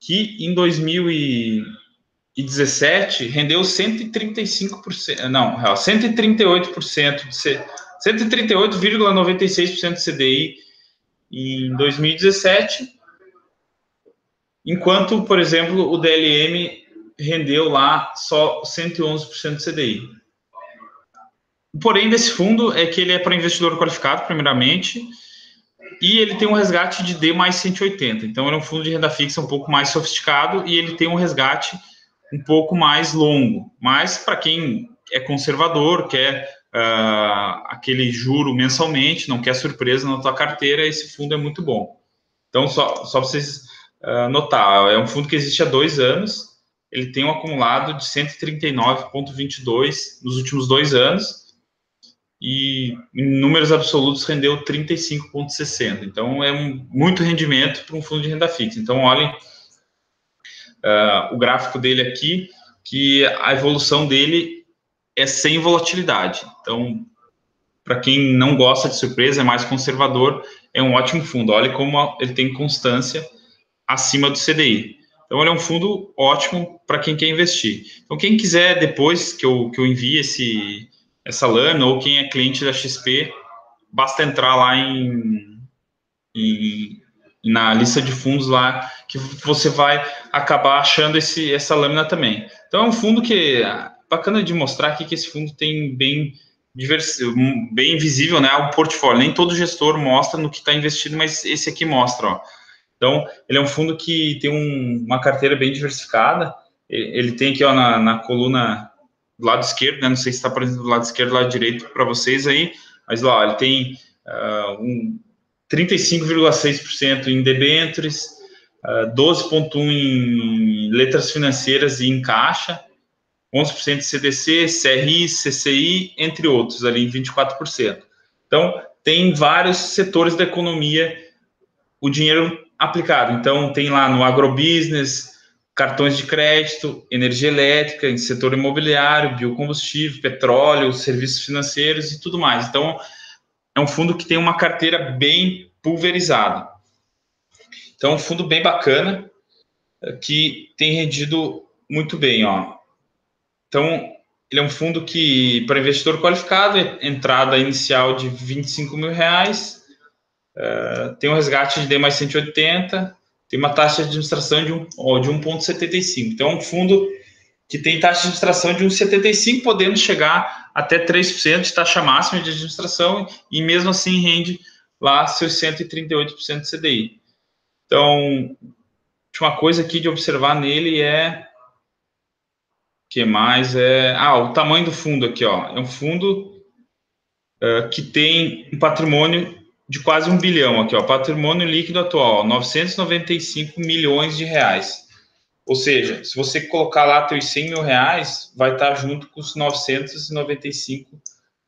que em 2017 rendeu 135%, não, 138%, 138,96% de CDI em 2017, enquanto, por exemplo, o DLM rendeu lá só 111% de CDI. Porém, desse fundo é que ele é para investidor qualificado, primeiramente, e ele tem um resgate de D mais 180. Então, ele é um fundo de renda fixa um pouco mais sofisticado e ele tem um resgate um pouco mais longo. Mas, para quem é conservador, quer aquele juro mensalmente, não quer surpresa na tua carteira, esse fundo é muito bom. Então, só para vocês notar, é um fundo que existe há 2 anos, ele tem um acumulado de 139,22 nos últimos 2 anos, e em números absolutos rendeu 35,60. Então, é muito rendimento para um fundo de renda fixa. Então, olhem o gráfico dele aqui, que a evolução dele é sem volatilidade. Então, para quem não gosta de surpresa, é mais conservador, é um ótimo fundo. Olha como ele tem constância acima do CDI. Então, ele é um fundo ótimo para quem quer investir. Então, quem quiser, depois que eu envie essa lâmina, ou quem é cliente da XP, basta entrar lá na lista de fundos lá, que você vai acabar achando essa lâmina também. Então, é um fundo que é bacana de mostrar aqui que esse fundo tem bem visível, né, o portfólio. Nem todo gestor mostra no que está investido, mas esse aqui mostra, ó. Então, ele é um fundo que tem uma carteira bem diversificada. Ele tem aqui, ó, na coluna do lado esquerdo, né? Não sei se está aparecendo do lado esquerdo, do lado direito para vocês aí, mas lá, ó, ele tem 35,6% em debêntures, 12,1% em letras financeiras e em caixa, 11% de CDC, CRI, CCI, entre outros, ali em 24%. Então, tem vários setores da economia o dinheiro aplicado. Então, tem lá no agrobusiness, cartões de crédito, energia elétrica, em setor imobiliário, biocombustível, petróleo, serviços financeiros e tudo mais. Então, é um fundo que tem uma carteira bem pulverizada. Então, é um fundo bem bacana, que tem rendido muito bem, ó. Então, ele é um fundo que, para investidor qualificado, entrada inicial de R$25 mil, tem um resgate de D mais 180, tem uma taxa de administração de 1,75. Então, é um fundo que tem taxa de administração de 1,75, podendo chegar até 3% de taxa máxima de administração, e mesmo assim rende lá seus 138% de CDI. Então, uma coisa aqui de observar nele é... O que mais? O tamanho do fundo aqui, ó. É um fundo que tem um patrimônio de quase 1 bilhão aqui, ó, patrimônio líquido atual, 995 milhões de reais. Ou seja, se você colocar lá teus 100 mil reais, vai estar junto com os 995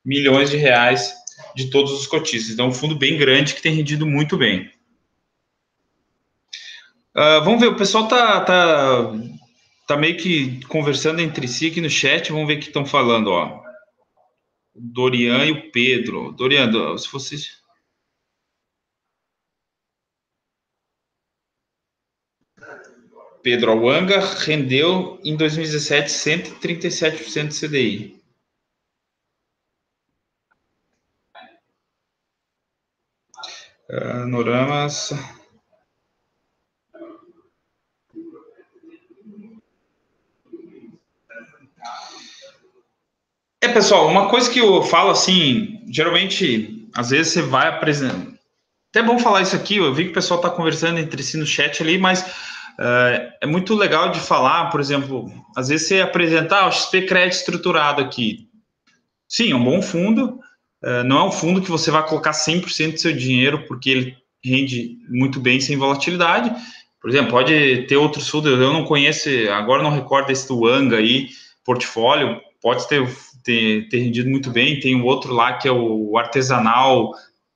milhões de reais de todos os cotistas. Então, um fundo bem grande que tem rendido muito bem. Vamos ver, o pessoal tá meio que conversando entre si aqui no chat. Vamos ver o que estão falando, ó. O Dorian e o Pedro. Dorian, se vocês... Pedro, a Wanga rendeu em 2017 137% de CDI. Panoramas. Pessoal, uma coisa que eu falo assim, geralmente, às vezes você vai apresentar. Até bom falar isso aqui, eu vi que o pessoal está conversando entre si no chat ali, mas é muito legal de falar, por exemplo, às vezes você apresentar o XP Crédito estruturado aqui. Sim, é um bom fundo, não é um fundo que você vai colocar 100% do seu dinheiro, porque ele rende muito bem sem volatilidade. Por exemplo, pode ter outros fundos, eu não conheço, agora não recordo esse do Anga aí, portfólio, pode ter rendido muito bem. Tem um outro lá que é o Artesanal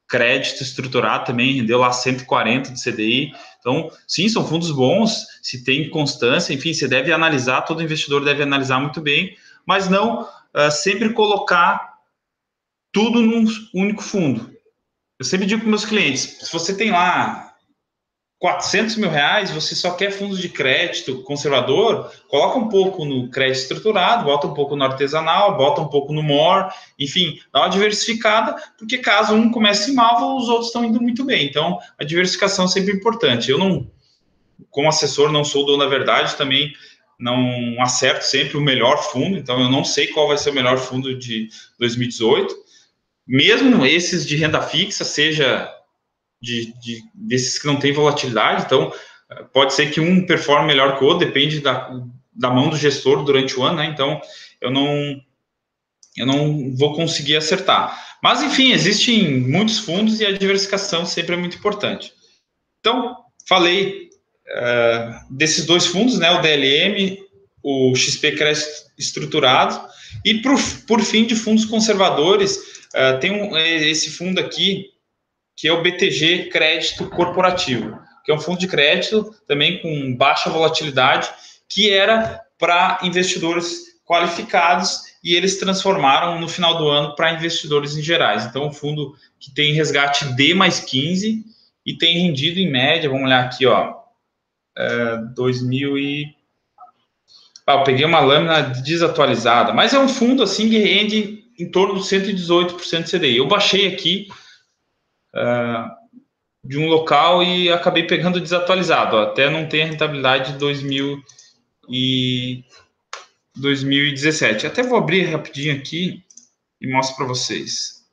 Crédito Estruturado, também rendeu lá 140 de CDI. Então, sim, são fundos bons, se tem constância, enfim, você deve analisar, todo investidor deve analisar muito bem, mas não sempre colocar tudo num único fundo. Eu sempre digo para meus clientes, se você tem lá 400 mil reais, você só quer fundos de crédito conservador, coloca um pouco no crédito estruturado, bota um pouco no artesanal, bota um pouco no MOR, enfim, dá uma diversificada, porque caso um comece mal, os outros estão indo muito bem. Então, a diversificação é sempre importante. Eu não, como assessor, não sou dono da verdade, também não acerto sempre o melhor fundo, então eu não sei qual vai ser o melhor fundo de 2018. Mesmo esses de renda fixa, seja desses que não tem volatilidade, então pode ser que um performe melhor que o outro, depende da mão do gestor durante o ano, né? Então eu não vou conseguir acertar. Mas enfim, existem muitos fundos e a diversificação sempre é muito importante. Então, falei desses dois fundos, né? O DLM, o XP Crédito Estruturado, e por fim, de fundos conservadores, tem esse fundo aqui, que é o BTG Crédito Corporativo, que é um fundo de crédito também com baixa volatilidade, que era para investidores qualificados e eles transformaram no final do ano para investidores em gerais. Então, um fundo que tem resgate D mais 15 e tem rendido em média, vamos olhar aqui, ó, 2000 e... eu peguei uma lâmina desatualizada, mas é um fundo assim que rende em torno de 118% de CDI. Eu baixei aqui de um local e acabei pegando desatualizado, ó, até não tem a rentabilidade de 2017. Até vou abrir rapidinho aqui e mostro para vocês.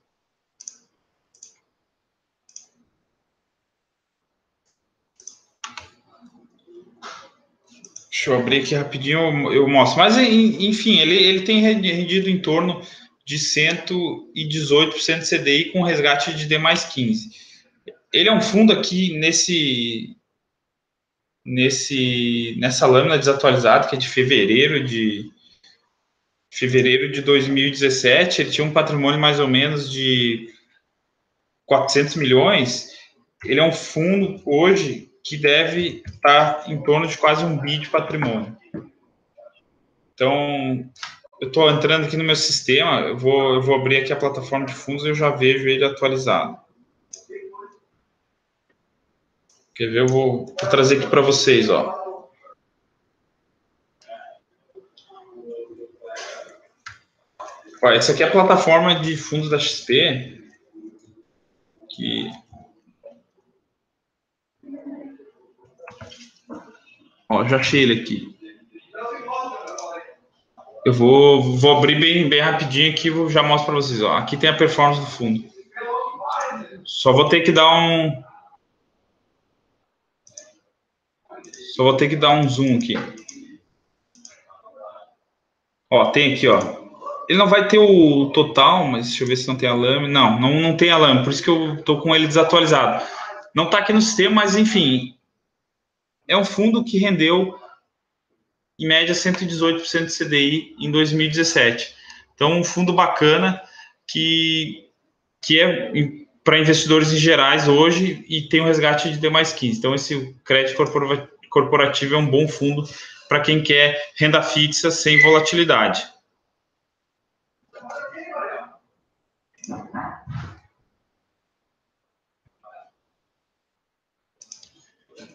Deixa eu abrir aqui rapidinho, eu mostro. Mas, enfim, ele tem rendido em torno de 118% de CDI com resgate de D mais 15. Ele é um fundo aqui nessa lâmina desatualizada, que é de fevereiro de 2017, ele tinha um patrimônio mais ou menos de 400 milhões. Ele é um fundo hoje que deve estar em torno de quase 1 bi de patrimônio. Então, eu estou entrando aqui no meu sistema, eu vou abrir aqui a plataforma de fundos e eu já vejo ele atualizado. Quer ver? Eu vou trazer aqui para vocês, ó. Olha, essa aqui é a plataforma de fundos da XP, que... Ó, já achei ele aqui. Eu vou abrir bem rapidinho aqui e já mostro para vocês. Ó. Aqui tem a performance do fundo. Só vou ter que dar um zoom aqui. Ó, tem aqui, ó. Ele não vai ter o total, mas deixa eu ver se não tem a lâmina. Não tem a lâmina, por isso que eu estou com ele desatualizado. Não está aqui no sistema, mas enfim, é um fundo que rendeu em média 118% de CDI em 2017. Então, um fundo bacana que é para investidores em gerais hoje e tem um resgate de D+15. Então, esse crédito corporativo é um bom fundo para quem quer renda fixa sem volatilidade.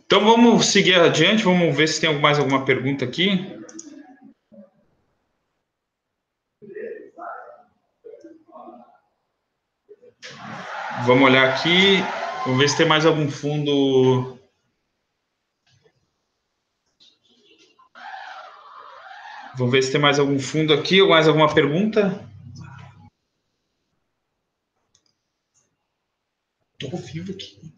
Então, vamos seguir adiante, vamos ver se tem mais alguma pergunta aqui. Vamos olhar aqui, vamos ver se tem mais algum fundo. Vamos ver se tem mais algum fundo aqui ou mais alguma pergunta. Estou vivo aqui.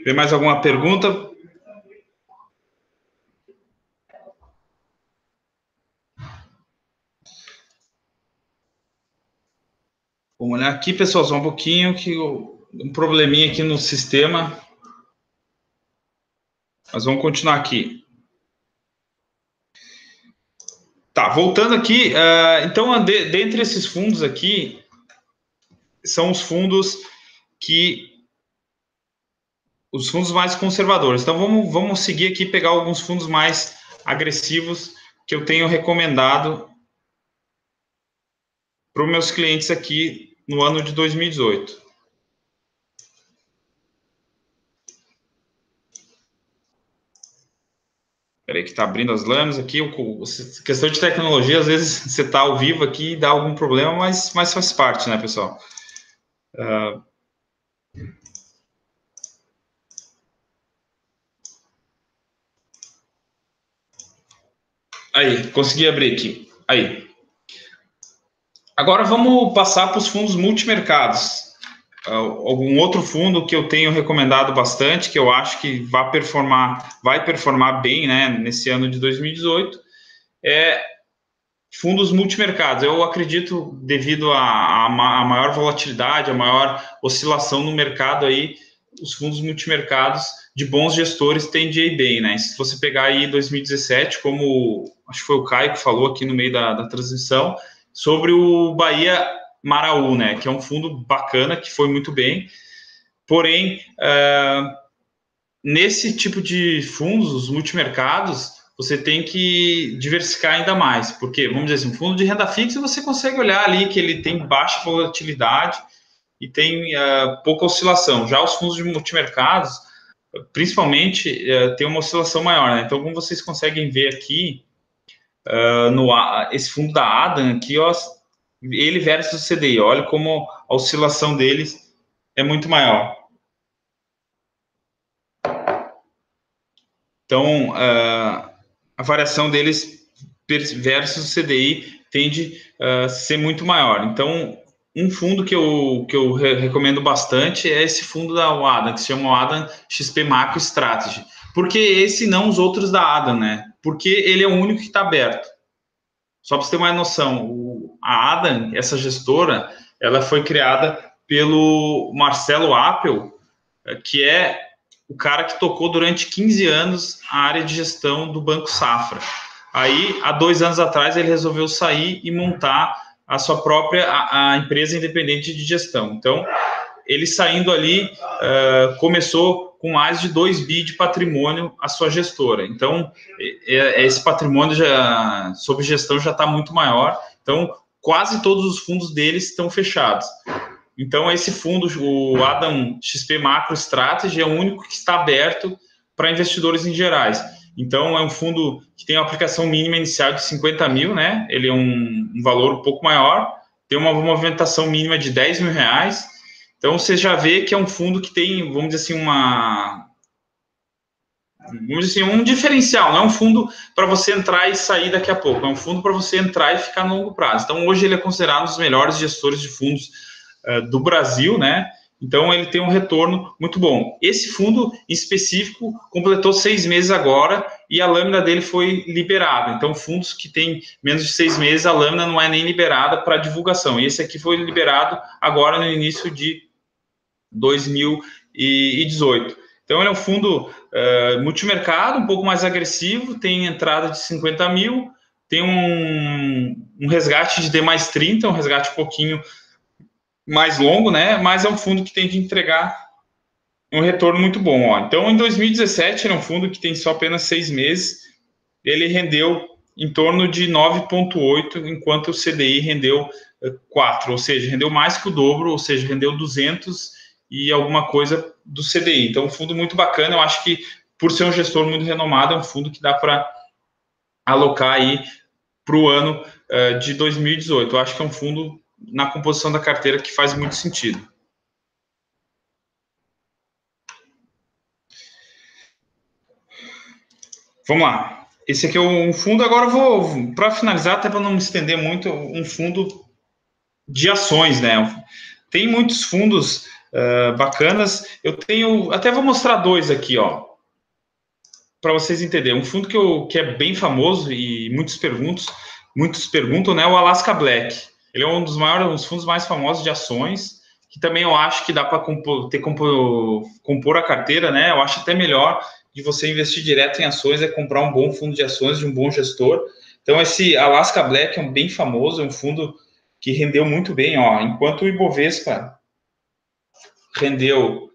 Tem mais alguma pergunta? Vamos olhar aqui, pessoal, só um pouquinho, que um probleminha aqui no sistema. Mas vamos continuar aqui. Tá, voltando aqui. Então, dentre esses fundos aqui, são os fundos os fundos mais conservadores. Então, vamos seguir aqui e pegar alguns fundos mais agressivos que eu tenho recomendado para os meus clientes aqui no ano de 2018. Espera aí que está abrindo as lâminas aqui. Questão de tecnologia, às vezes você está ao vivo aqui e dá algum problema, mas faz parte, né, pessoal? Aí, consegui abrir aqui. Aí. Agora vamos passar para os fundos multimercados. Algum outro fundo que eu tenho recomendado bastante, que eu acho que vai performar bem, né, nesse ano de 2018, é fundos multimercados. Eu acredito, devido à maior volatilidade, a maior oscilação no mercado aí, os fundos multimercados de bons gestores tendem a ir bem, né? Se você pegar aí 2017, como acho que foi o Caio que falou aqui no meio da transmissão, sobre o Bahia Maraú, né? Que é um fundo bacana, que foi muito bem. Porém, nesse tipo de fundos, os multimercados, você tem que diversificar ainda mais, porque, vamos dizer assim, um fundo de renda fixa, você consegue olhar ali que ele tem baixa volatilidade e tem pouca oscilação. Já os fundos de multimercados, principalmente, tem uma oscilação maior, né? Então, como vocês conseguem ver aqui, esse fundo da Adam aqui, ó, ele versus o CDI, olha como a oscilação deles é muito maior. Então, a variação deles versus o CDI tende a ser muito maior. Então, um fundo que eu recomendo bastante é esse fundo da Adam, que se chama Adam XP Macro Strategy. Por que esse não os outros da Adam, né? Porque ele é o único que está aberto. Só para você ter uma noção, a Adam, essa gestora, ela foi criada pelo Marcelo Appel, que é o cara que tocou durante 15 anos a área de gestão do Banco Safra. Aí, há 2 anos atrás, ele resolveu sair e montar a sua própria a empresa independente de gestão. Então, ele saindo ali, começou com mais de 2 bi de patrimônio a sua gestora. Então, esse patrimônio sob gestão já está muito maior. Então, quase todos os fundos deles estão fechados. Então, esse fundo, o Adam XP Macro Strategy, é o único que está aberto para investidores em gerais. Então, é um fundo que tem uma aplicação mínima inicial de 50 mil, né? Ele é um valor um pouco maior, tem uma movimentação mínima de 10 mil reais. Então, você já vê que é um fundo que tem, vamos dizer assim, uma vamos dizer assim, um diferencial, não é um fundo para você entrar e sair daqui a pouco, é um fundo para você entrar e ficar no longo prazo. Então, hoje ele é considerado um dos melhores gestores de fundos do Brasil, né? Então, ele tem um retorno muito bom. Esse fundo, em específico, completou 6 meses agora e a lâmina dele foi liberada. Então, fundos que têm menos de 6 meses, a lâmina não é nem liberada para divulgação. E esse aqui foi liberado agora no início de 2018. Então, ele é um fundo multimercado, um pouco mais agressivo, tem entrada de 50 mil, tem um resgate de D mais 30, um resgate um pouquinho mais longo, né? Mas é um fundo que tem que entregar um retorno muito bom. Ó. Então, em 2017, era um fundo que tem só apenas 6 meses, ele rendeu em torno de 9,8, enquanto o CDI rendeu 4, ou seja, rendeu mais que o dobro, ou seja, rendeu 200 e alguma coisa do CDI. Então, um fundo muito bacana, eu acho que, por ser um gestor muito renomado, é um fundo que dá para alocar aí para o ano de 2018. Eu acho que é um fundo na composição da carteira que faz muito sentido. Vamos lá. Esse aqui é um fundo, agora eu vou, para finalizar, até para não me estender muito, um fundo de ações, né? Tem muitos fundos bacanas. Eu tenho, até vou mostrar dois aqui, ó, para vocês entenderem. Um fundo que é bem famoso e muitos perguntam, né? O Alaska Black. Ele é um dos maiores, um dos fundos mais famosos de ações, que também eu acho que dá para compor a carteira, né? Eu acho até melhor de você investir direto em ações é comprar um bom fundo de ações de um bom gestor. Então, esse Alaska Black é um bem famoso, é um fundo que rendeu muito bem, ó. Enquanto o Ibovespa rendeu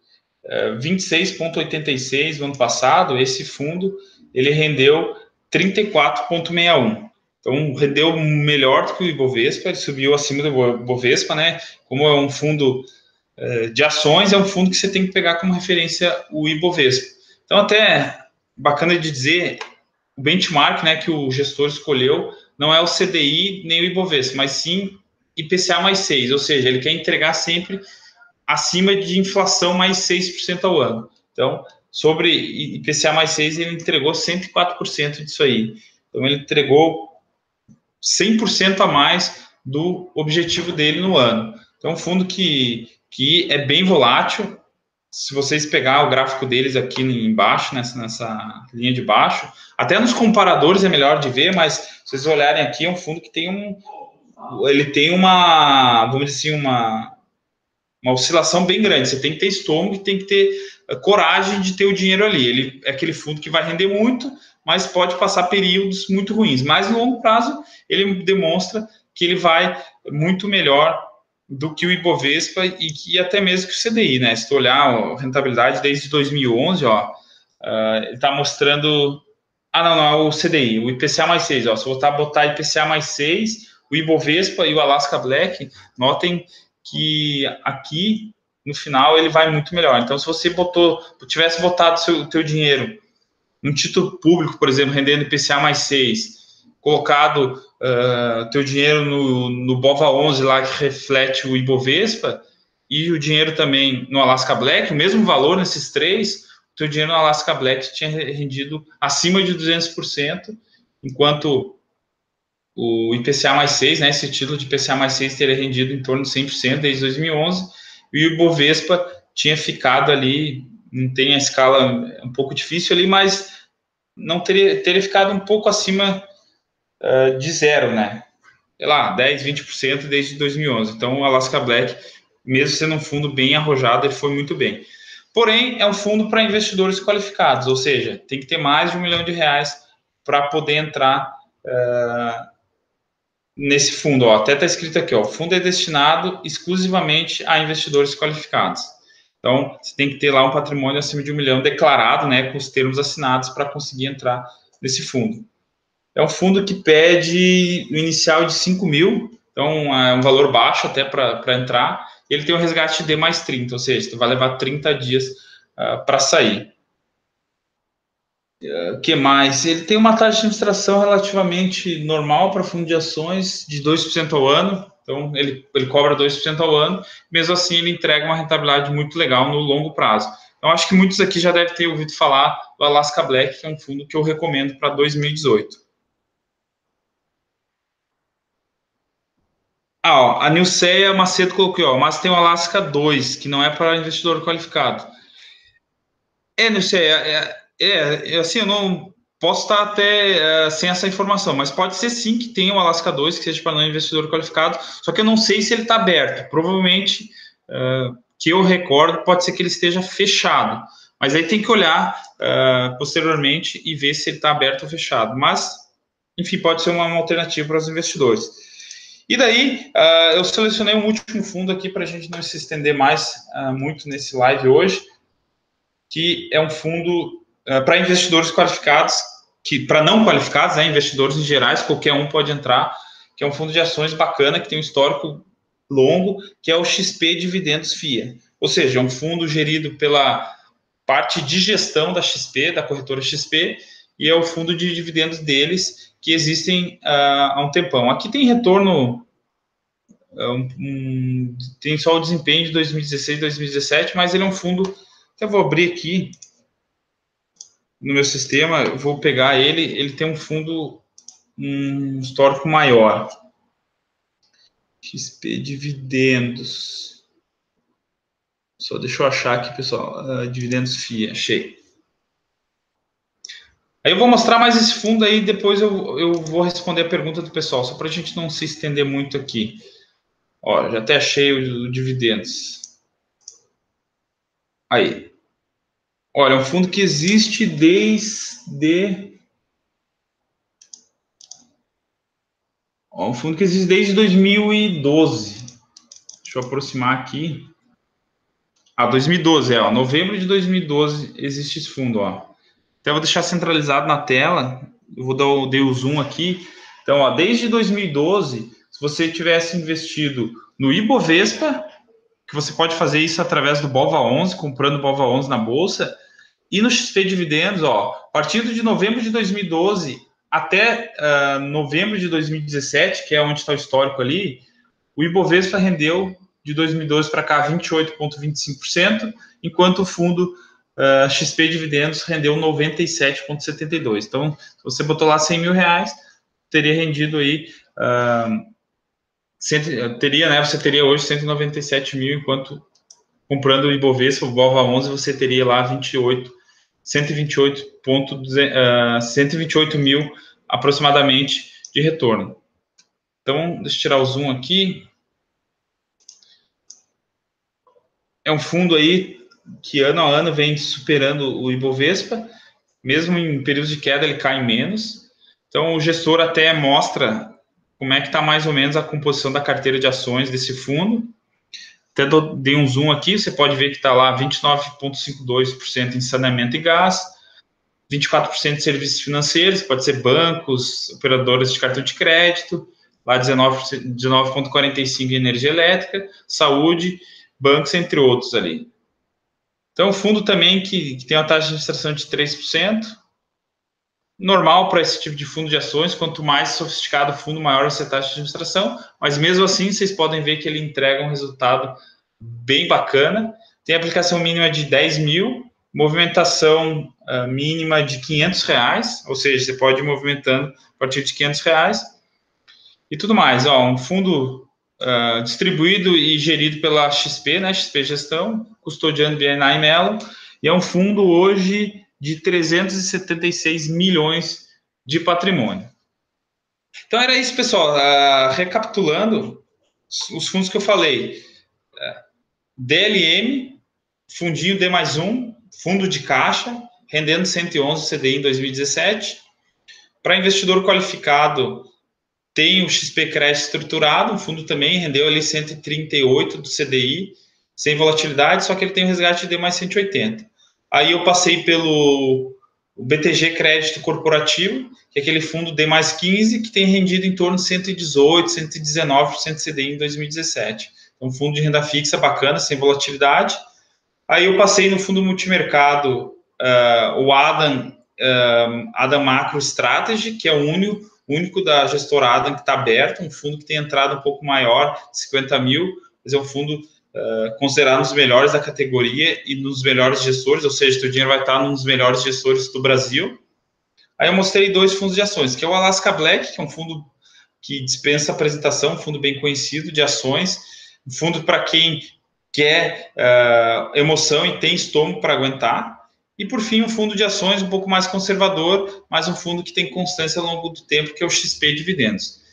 26,86 no ano passado, esse fundo ele rendeu 34,61. Então, rendeu melhor do que o Ibovespa, ele subiu acima do Ibovespa, né? Como é um fundo de ações, é um fundo que você tem que pegar como referência o Ibovespa. Então, até bacana de dizer, o benchmark, né, que o gestor escolheu não é o CDI nem o Ibovespa, mas sim IPCA mais 6, ou seja, ele quer entregar sempre acima de inflação mais 6% ao ano. Então, sobre IPCA mais 6, ele entregou 104% disso aí. Então, ele entregou 100% a mais do objetivo dele no ano. Então, um fundo que é bem volátil. Se vocês pegar o gráfico deles aqui embaixo, nessa linha de baixo, até nos comparadores é melhor de ver, mas se vocês olharem aqui, é um fundo que tem ele tem vamos dizer assim, uma oscilação bem grande. Você tem que ter estômago e tem que ter coragem de ter o dinheiro ali. Ele é aquele fundo que vai render muito, mas pode passar períodos muito ruins. Mas no longo prazo, ele demonstra que ele vai muito melhor do que o Ibovespa e que até mesmo que o CDI, né? Se tu olhar a rentabilidade desde 2011, ó, ele está mostrando... não é o CDI, o IPCA mais 6. Ó, se eu botar IPCA mais 6, o Ibovespa e o Alaska Black, notem que aqui, no final, ele vai muito melhor. Então, se você tivesse botado o teu dinheiro um título público, por exemplo, rendendo IPCA mais 6, colocado teu dinheiro no BOVA11 lá, que reflete o Ibovespa, e o dinheiro também no Alaska Black, o mesmo valor nesses três, o teu dinheiro no Alaska Black tinha rendido acima de 200%, enquanto o IPCA mais 6, né, esse título de IPCA mais 6 teria rendido em torno de 100% desde 2011, e o Ibovespa tinha ficado ali, não tem a escala, um pouco difícil ali, mas não teria ficado um pouco acima de zero, né? Sei lá, 10, 20% desde 2011. Então, o Alaska Black, mesmo sendo um fundo bem arrojado, ele foi muito bem. Porém, é um fundo para investidores qualificados, ou seja, tem que ter mais de R$1 milhão para poder entrar nesse fundo. Ó, até está escrito aqui, ó, o fundo é destinado exclusivamente a investidores qualificados. Então, você tem que ter lá um patrimônio acima de R$1 milhão declarado, né, com os termos assinados para conseguir entrar nesse fundo. É um fundo que pede no inicial de 5 mil, então é um valor baixo até para entrar. E ele tem um resgate de D mais 30, ou seja, vai levar 30 dias para sair. O que mais? Ele tem uma taxa de administração relativamente normal para fundo de ações, de 2% ao ano. Então, ele cobra 2% ao ano. Mesmo assim, ele entrega uma rentabilidade muito legal no longo prazo. Então, acho que muitos aqui já devem ter ouvido falar do Alaska Black, que é um fundo que eu recomendo para 2018. Ó, a Nilceia Macedo colocou, mas tem o Alaska 2, que não é para investidor qualificado. Nilceia, assim, eu não posso estar até sem essa informação, mas pode ser sim que tenha o Alaska 2, que seja para não investidor qualificado, só que eu não sei se ele está aberto. Provavelmente, que eu recordo, pode ser que ele esteja fechado. Mas aí tem que olhar posteriormente e ver se ele está aberto ou fechado. Mas, enfim, pode ser uma alternativa para os investidores. E daí, eu selecionei um último fundo aqui para a gente não se estender mais muito nesse live hoje, que é um fundo para investidores qualificados, que para não qualificados, né, investidores em gerais, qualquer um pode entrar, que é um fundo de ações bacana, que tem um histórico longo, que é o XP Dividendos FIA. Ou seja, é um fundo gerido pela parte de gestão da XP, da corretora XP, e é o fundo de dividendos deles, que existem há um tempão. Aqui tem retorno, tem só o desempenho de 2016 e 2017, mas ele é um fundo, eu vou abrir aqui no meu sistema, eu vou pegar ele tem um fundo, um histórico maior. XP Dividendos. Só deixa eu achar aqui, pessoal. Dividendos FIA, achei. Aí eu vou mostrar mais esse fundo aí, depois eu vou responder a pergunta do pessoal, só para a gente não se estender muito aqui. Ó, já até achei o dividendos. Aí. Olha, é um fundo que existe desde... Ó, um fundo que existe desde 2012. Deixa eu aproximar aqui. 2012, ó. Novembro de 2012 existe esse fundo, ó. Então, eu vou deixar centralizado na tela. Eu dei o zoom aqui. Então, ó, desde 2012, se você tivesse investido no Ibovespa, que você pode fazer isso através do BOVA11, comprando BOVA11 na bolsa, e no XP Dividendos, ó, a partir de novembro de 2012 até novembro de 2017, que é onde está o histórico ali, o Ibovespa rendeu de 2012 para cá 28,25%, enquanto o fundo XP Dividendos rendeu 97,72%. Então, se você botou lá 100 mil reais, teria rendido aí, você teria hoje 197 mil, enquanto comprando o Ibovespa, o BOVA11, você teria lá 128 mil aproximadamente de retorno. Então, deixa eu tirar o zoom aqui. É um fundo aí que ano a ano vem superando o Ibovespa, mesmo em períodos de queda ele cai menos. Então o gestor até mostra como é que está mais ou menos a composição da carteira de ações desse fundo. Até dei um zoom aqui, você pode ver que está lá 29,52% em saneamento e gás, 24% de serviços financeiros, pode ser bancos, operadoras de cartão de crédito, lá 19,45% em energia elétrica, saúde, bancos, entre outros ali. Então, o fundo também que tem uma taxa de administração de 3%, normal para esse tipo de fundo de ações, quanto mais sofisticado o fundo, maior vai ser a taxa de administração, mas mesmo assim, vocês podem ver que ele entrega um resultado bem bacana. Tem aplicação mínima de 10 mil, movimentação mínima de 500 reais, ou seja, você pode ir movimentando a partir de 500 reais, e tudo mais. Ó, um fundo distribuído e gerido pela XP, né, XP Gestão, custodiando BNA e Mellon, e é um fundo hoje de 376 milhões de patrimônio. Então era isso, pessoal. Recapitulando, os fundos que eu falei: DLM, fundinho D+1, fundo de caixa, rendendo 111 CDI em 2017. Para investidor qualificado, tem o XP Crédito Estruturado, um fundo também, rendeu ali 138 do CDI, sem volatilidade, só que ele tem um resgate de mais 180. Aí eu passei pelo BTG Crédito Corporativo, que é aquele fundo D mais 15, que tem rendido em torno de 118, 119% CDI em 2017. Então, um fundo de renda fixa bacana, sem volatilidade. Aí eu passei no fundo multimercado, o Adam Macro Strategy, que é o único da gestora Adam que está aberto, um fundo que tem entrada um pouco maior, 50 mil, mas é um fundo considerado nos melhores da categoria e nos melhores gestores, ou seja, teu dinheiro vai estar nos melhores gestores do Brasil. Aí eu mostrei 2 fundos de ações, que é o Alaska Black, que é um fundo que dispensa apresentação, um fundo bem conhecido de ações, um fundo para quem quer emoção e tem estômago para aguentar. E, por fim, um fundo de ações um pouco mais conservador, mas um fundo que tem constância ao longo do tempo, que é o XP Dividendos.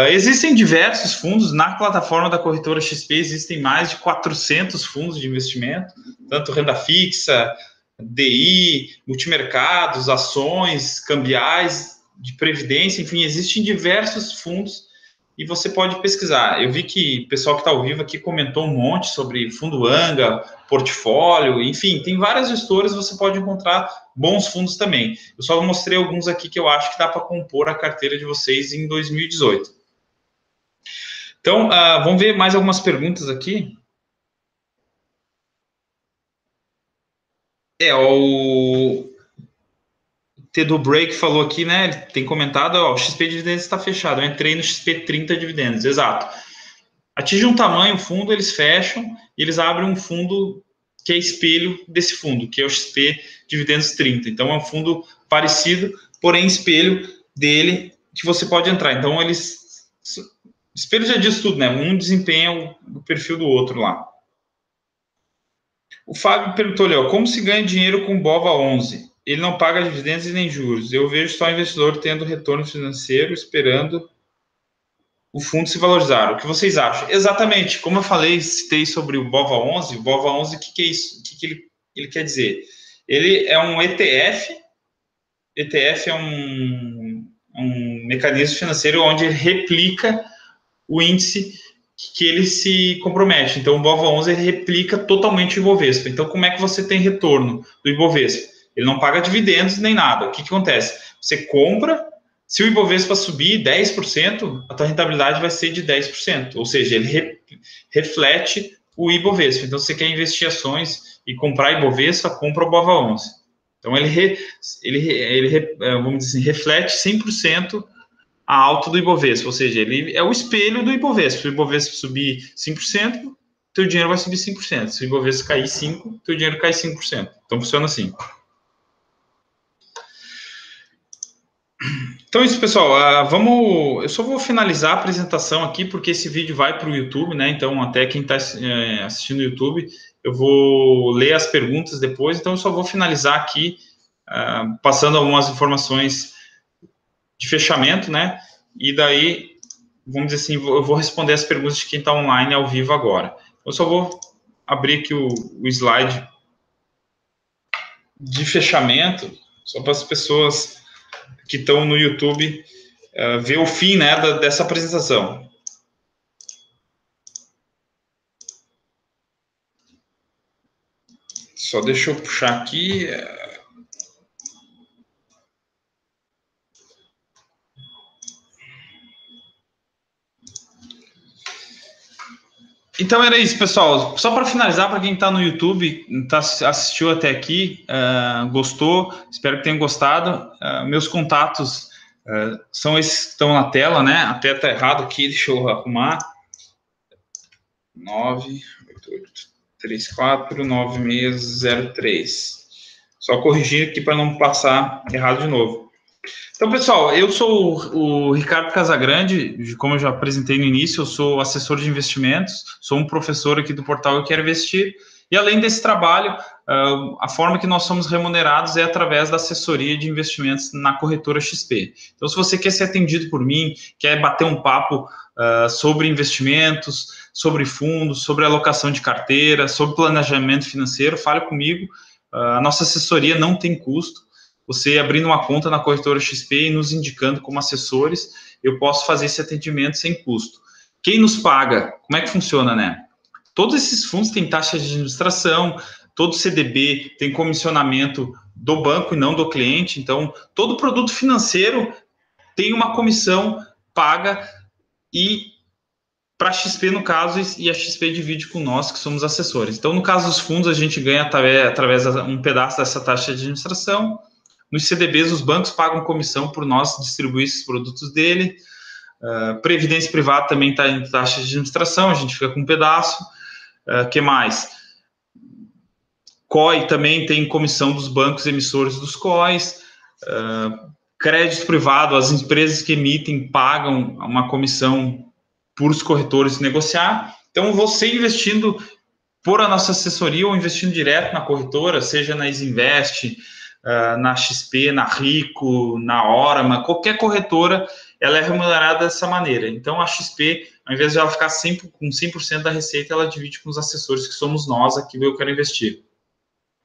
Existem diversos fundos, na plataforma da corretora XP existem mais de 400 fundos de investimento, tanto renda fixa, DI, multimercados, ações, cambiais, de previdência, enfim, existem diversos fundos e você pode pesquisar. Eu vi que o pessoal que está ao vivo aqui comentou um monte sobre fundo Anga, portfólio, enfim, tem várias gestoras, você pode encontrar bons fundos também. Eu só mostrei alguns aqui que eu acho que dá para compor a carteira de vocês em 2018. Então, vamos ver mais algumas perguntas aqui. O Tedo Break falou aqui, né? Ele tem comentado, o XP Dividendos está fechado. Eu entrei no XP 30 Dividendos, exato. Atinge um tamanho, o fundo, eles fecham e eles abrem um fundo que é espelho desse fundo, que é o XP Dividendos 30. Então, é um fundo parecido, porém espelho dele, que você pode entrar. Então, eles... Espelho já diz tudo, né? Um desempenha o perfil do outro lá. O Fábio perguntou, Léo, como se ganha dinheiro com BOVA11? Ele não paga dividendos e nem juros. Eu vejo só investidor tendo retorno financeiro, esperando o fundo se valorizar. O que vocês acham? Exatamente. Como eu falei, citei sobre o BOVA11. O BOVA11, o que é isso? O que ele quer dizer? Ele é um ETF. ETF é um mecanismo financeiro onde ele replica o índice que ele se compromete. Então, o BOVA11 ele replica totalmente o Ibovespa. Então, como é que você tem retorno do Ibovespa? Ele não paga dividendos nem nada. O que acontece? Você compra, se o Ibovespa subir 10%, a tua rentabilidade vai ser de 10%. Ou seja, ele reflete o Ibovespa. Então, se você quer investir em ações e comprar Ibovespa, compra o BOVA11. Então, vamos dizer assim, reflete 100% a alta do Ibovespa, ou seja, ele é o espelho do Ibovespa. Se o Ibovespa subir 5%, teu dinheiro vai subir 5%. Se o Ibovespa cair 5%, teu dinheiro cai 5%. Então, funciona assim. Então, é isso, pessoal. Eu só vou finalizar a apresentação aqui, porque esse vídeo vai para o YouTube, né? Então, até quem está assistindo o YouTube, eu vou ler as perguntas depois. Então, eu só vou finalizar aqui, passando algumas informações de fechamento, né? E daí, vamos dizer assim, eu vou responder as perguntas de quem está online ao vivo agora. Eu só vou abrir aqui o slide de fechamento, só para as pessoas que estão no YouTube ver o fim, né, dessa apresentação. Só deixa eu puxar aqui. Então era isso, pessoal. Só para finalizar, para quem está no YouTube, assistiu até aqui, gostou, espero que tenham gostado. Meus contatos são esses que estão na tela, né? Até está errado aqui, deixa eu arrumar. 988349603. Só corrigir aqui para não passar errado de novo. Então, pessoal, eu sou o Ricardo Casagrande, como eu já apresentei no início, eu sou assessor de investimentos, sou um professor aqui do portal Eu Quero Investir, e além desse trabalho, a forma que nós somos remunerados é através da assessoria de investimentos na corretora XP. Então, se você quer ser atendido por mim, quer bater um papo sobre investimentos, sobre fundos, sobre alocação de carteira, sobre planejamento financeiro, fale comigo. A nossa assessoria não tem custo. Você abrindo uma conta na corretora XP e nos indicando como assessores, eu posso fazer esse atendimento sem custo. Quem nos paga? Como é que funciona, né? Todos esses fundos têm taxa de administração, todo CDB tem comissionamento do banco e não do cliente, então todo produto financeiro tem uma comissão paga e para a XP, no caso, e a XP divide com nós, que somos assessores. Então, no caso dos fundos, a gente ganha através de um pedaço dessa taxa de administração. Nos CDBs, os bancos pagam comissão por nós distribuir esses produtos dele. Previdência privada também está em taxa de administração, a gente fica com um pedaço. Que mais? COI também tem comissão dos bancos emissores dos COIs. Crédito privado, as empresas que emitem pagam uma comissão por os corretores negociar. Então, você investindo por a nossa assessoria ou investindo direto na corretora, seja na Isinvest, na XP, na Rico, na Orama, qualquer corretora, ela é remunerada dessa maneira. Então, a XP, ao invés de ela ficar com 100% da receita, ela divide com os assessores, que somos nós aqui do Eu Quero Investir.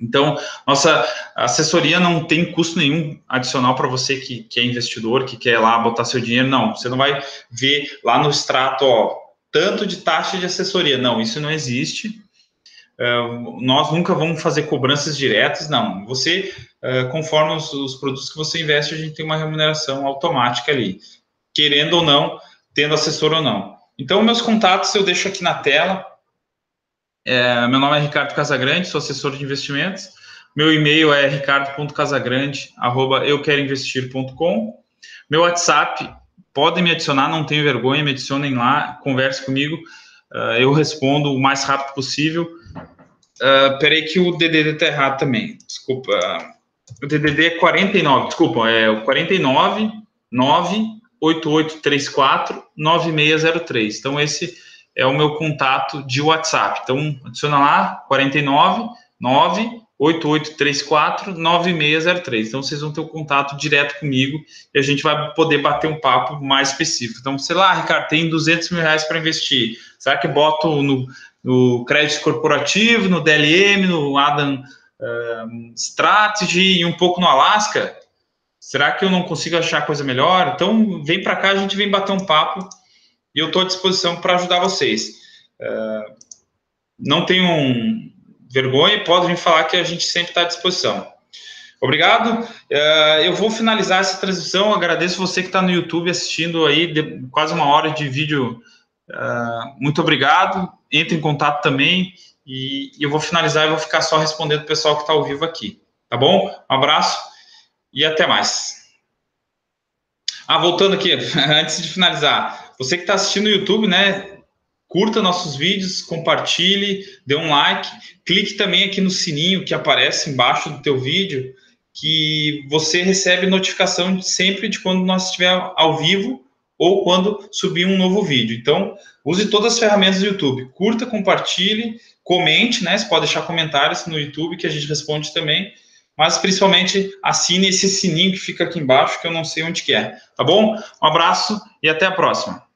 Então, nossa assessoria não tem custo nenhum adicional para você que é investidor, que quer lá botar seu dinheiro. Não, você não vai ver lá no extrato, tanto de taxa de assessoria. Não, isso não existe. Nós nunca vamos fazer cobranças diretas, não. Você, conforme os produtos que você investe, a gente tem uma remuneração automática ali, querendo ou não, tendo assessor ou não. Então, meus contatos eu deixo aqui na tela. Meu nome é Ricardo Casagrande, sou assessor de investimentos. Meu e-mail é ricardo.casagrande@euqueroinvestir.com. Meu WhatsApp, podem me adicionar, não tenho vergonha, me adicionem lá, converse comigo, eu respondo o mais rápido possível. Peraí que o DDD está errado também, desculpa. O DDD é 49, desculpa, é o 49 98834 9603. Então, esse é o meu contato de WhatsApp. Então, adiciona lá, 49 98834 9603. Então, vocês vão ter um contato direto comigo e a gente vai poder bater um papo mais específico. Então, sei lá, Ricardo, tem 200 mil reais para investir. Será que boto no crédito corporativo, no DLM, no Adam Strategy e um pouco no Alaska? Será que eu não consigo achar coisa melhor? Então, vem para cá, a gente vem bater um papo e eu estou à disposição para ajudar vocês. Não tenham vergonha, podem falar que a gente sempre está à disposição. Obrigado. Eu vou finalizar essa transmissão. Agradeço você que está no YouTube assistindo aí, quase uma hora de vídeo. Muito obrigado. Entre em contato também e eu vou finalizar e vou ficar só respondendo o pessoal que está ao vivo aqui. Tá bom? Um abraço e até mais. Voltando aqui, antes de finalizar, você que está assistindo no YouTube, né? Curta nossos vídeos, compartilhe, dê um like, clique também aqui no sininho que aparece embaixo do teu vídeo, que você recebe notificação sempre de quando nós estiver ao vivo ou quando subir um novo vídeo. Então, use todas as ferramentas do YouTube. Curta, compartilhe, comente, né? Você pode deixar comentários no YouTube que a gente responde também. Mas, principalmente, assine esse sininho que fica aqui embaixo, que eu não sei onde que é. Tá bom? Um abraço e até a próxima.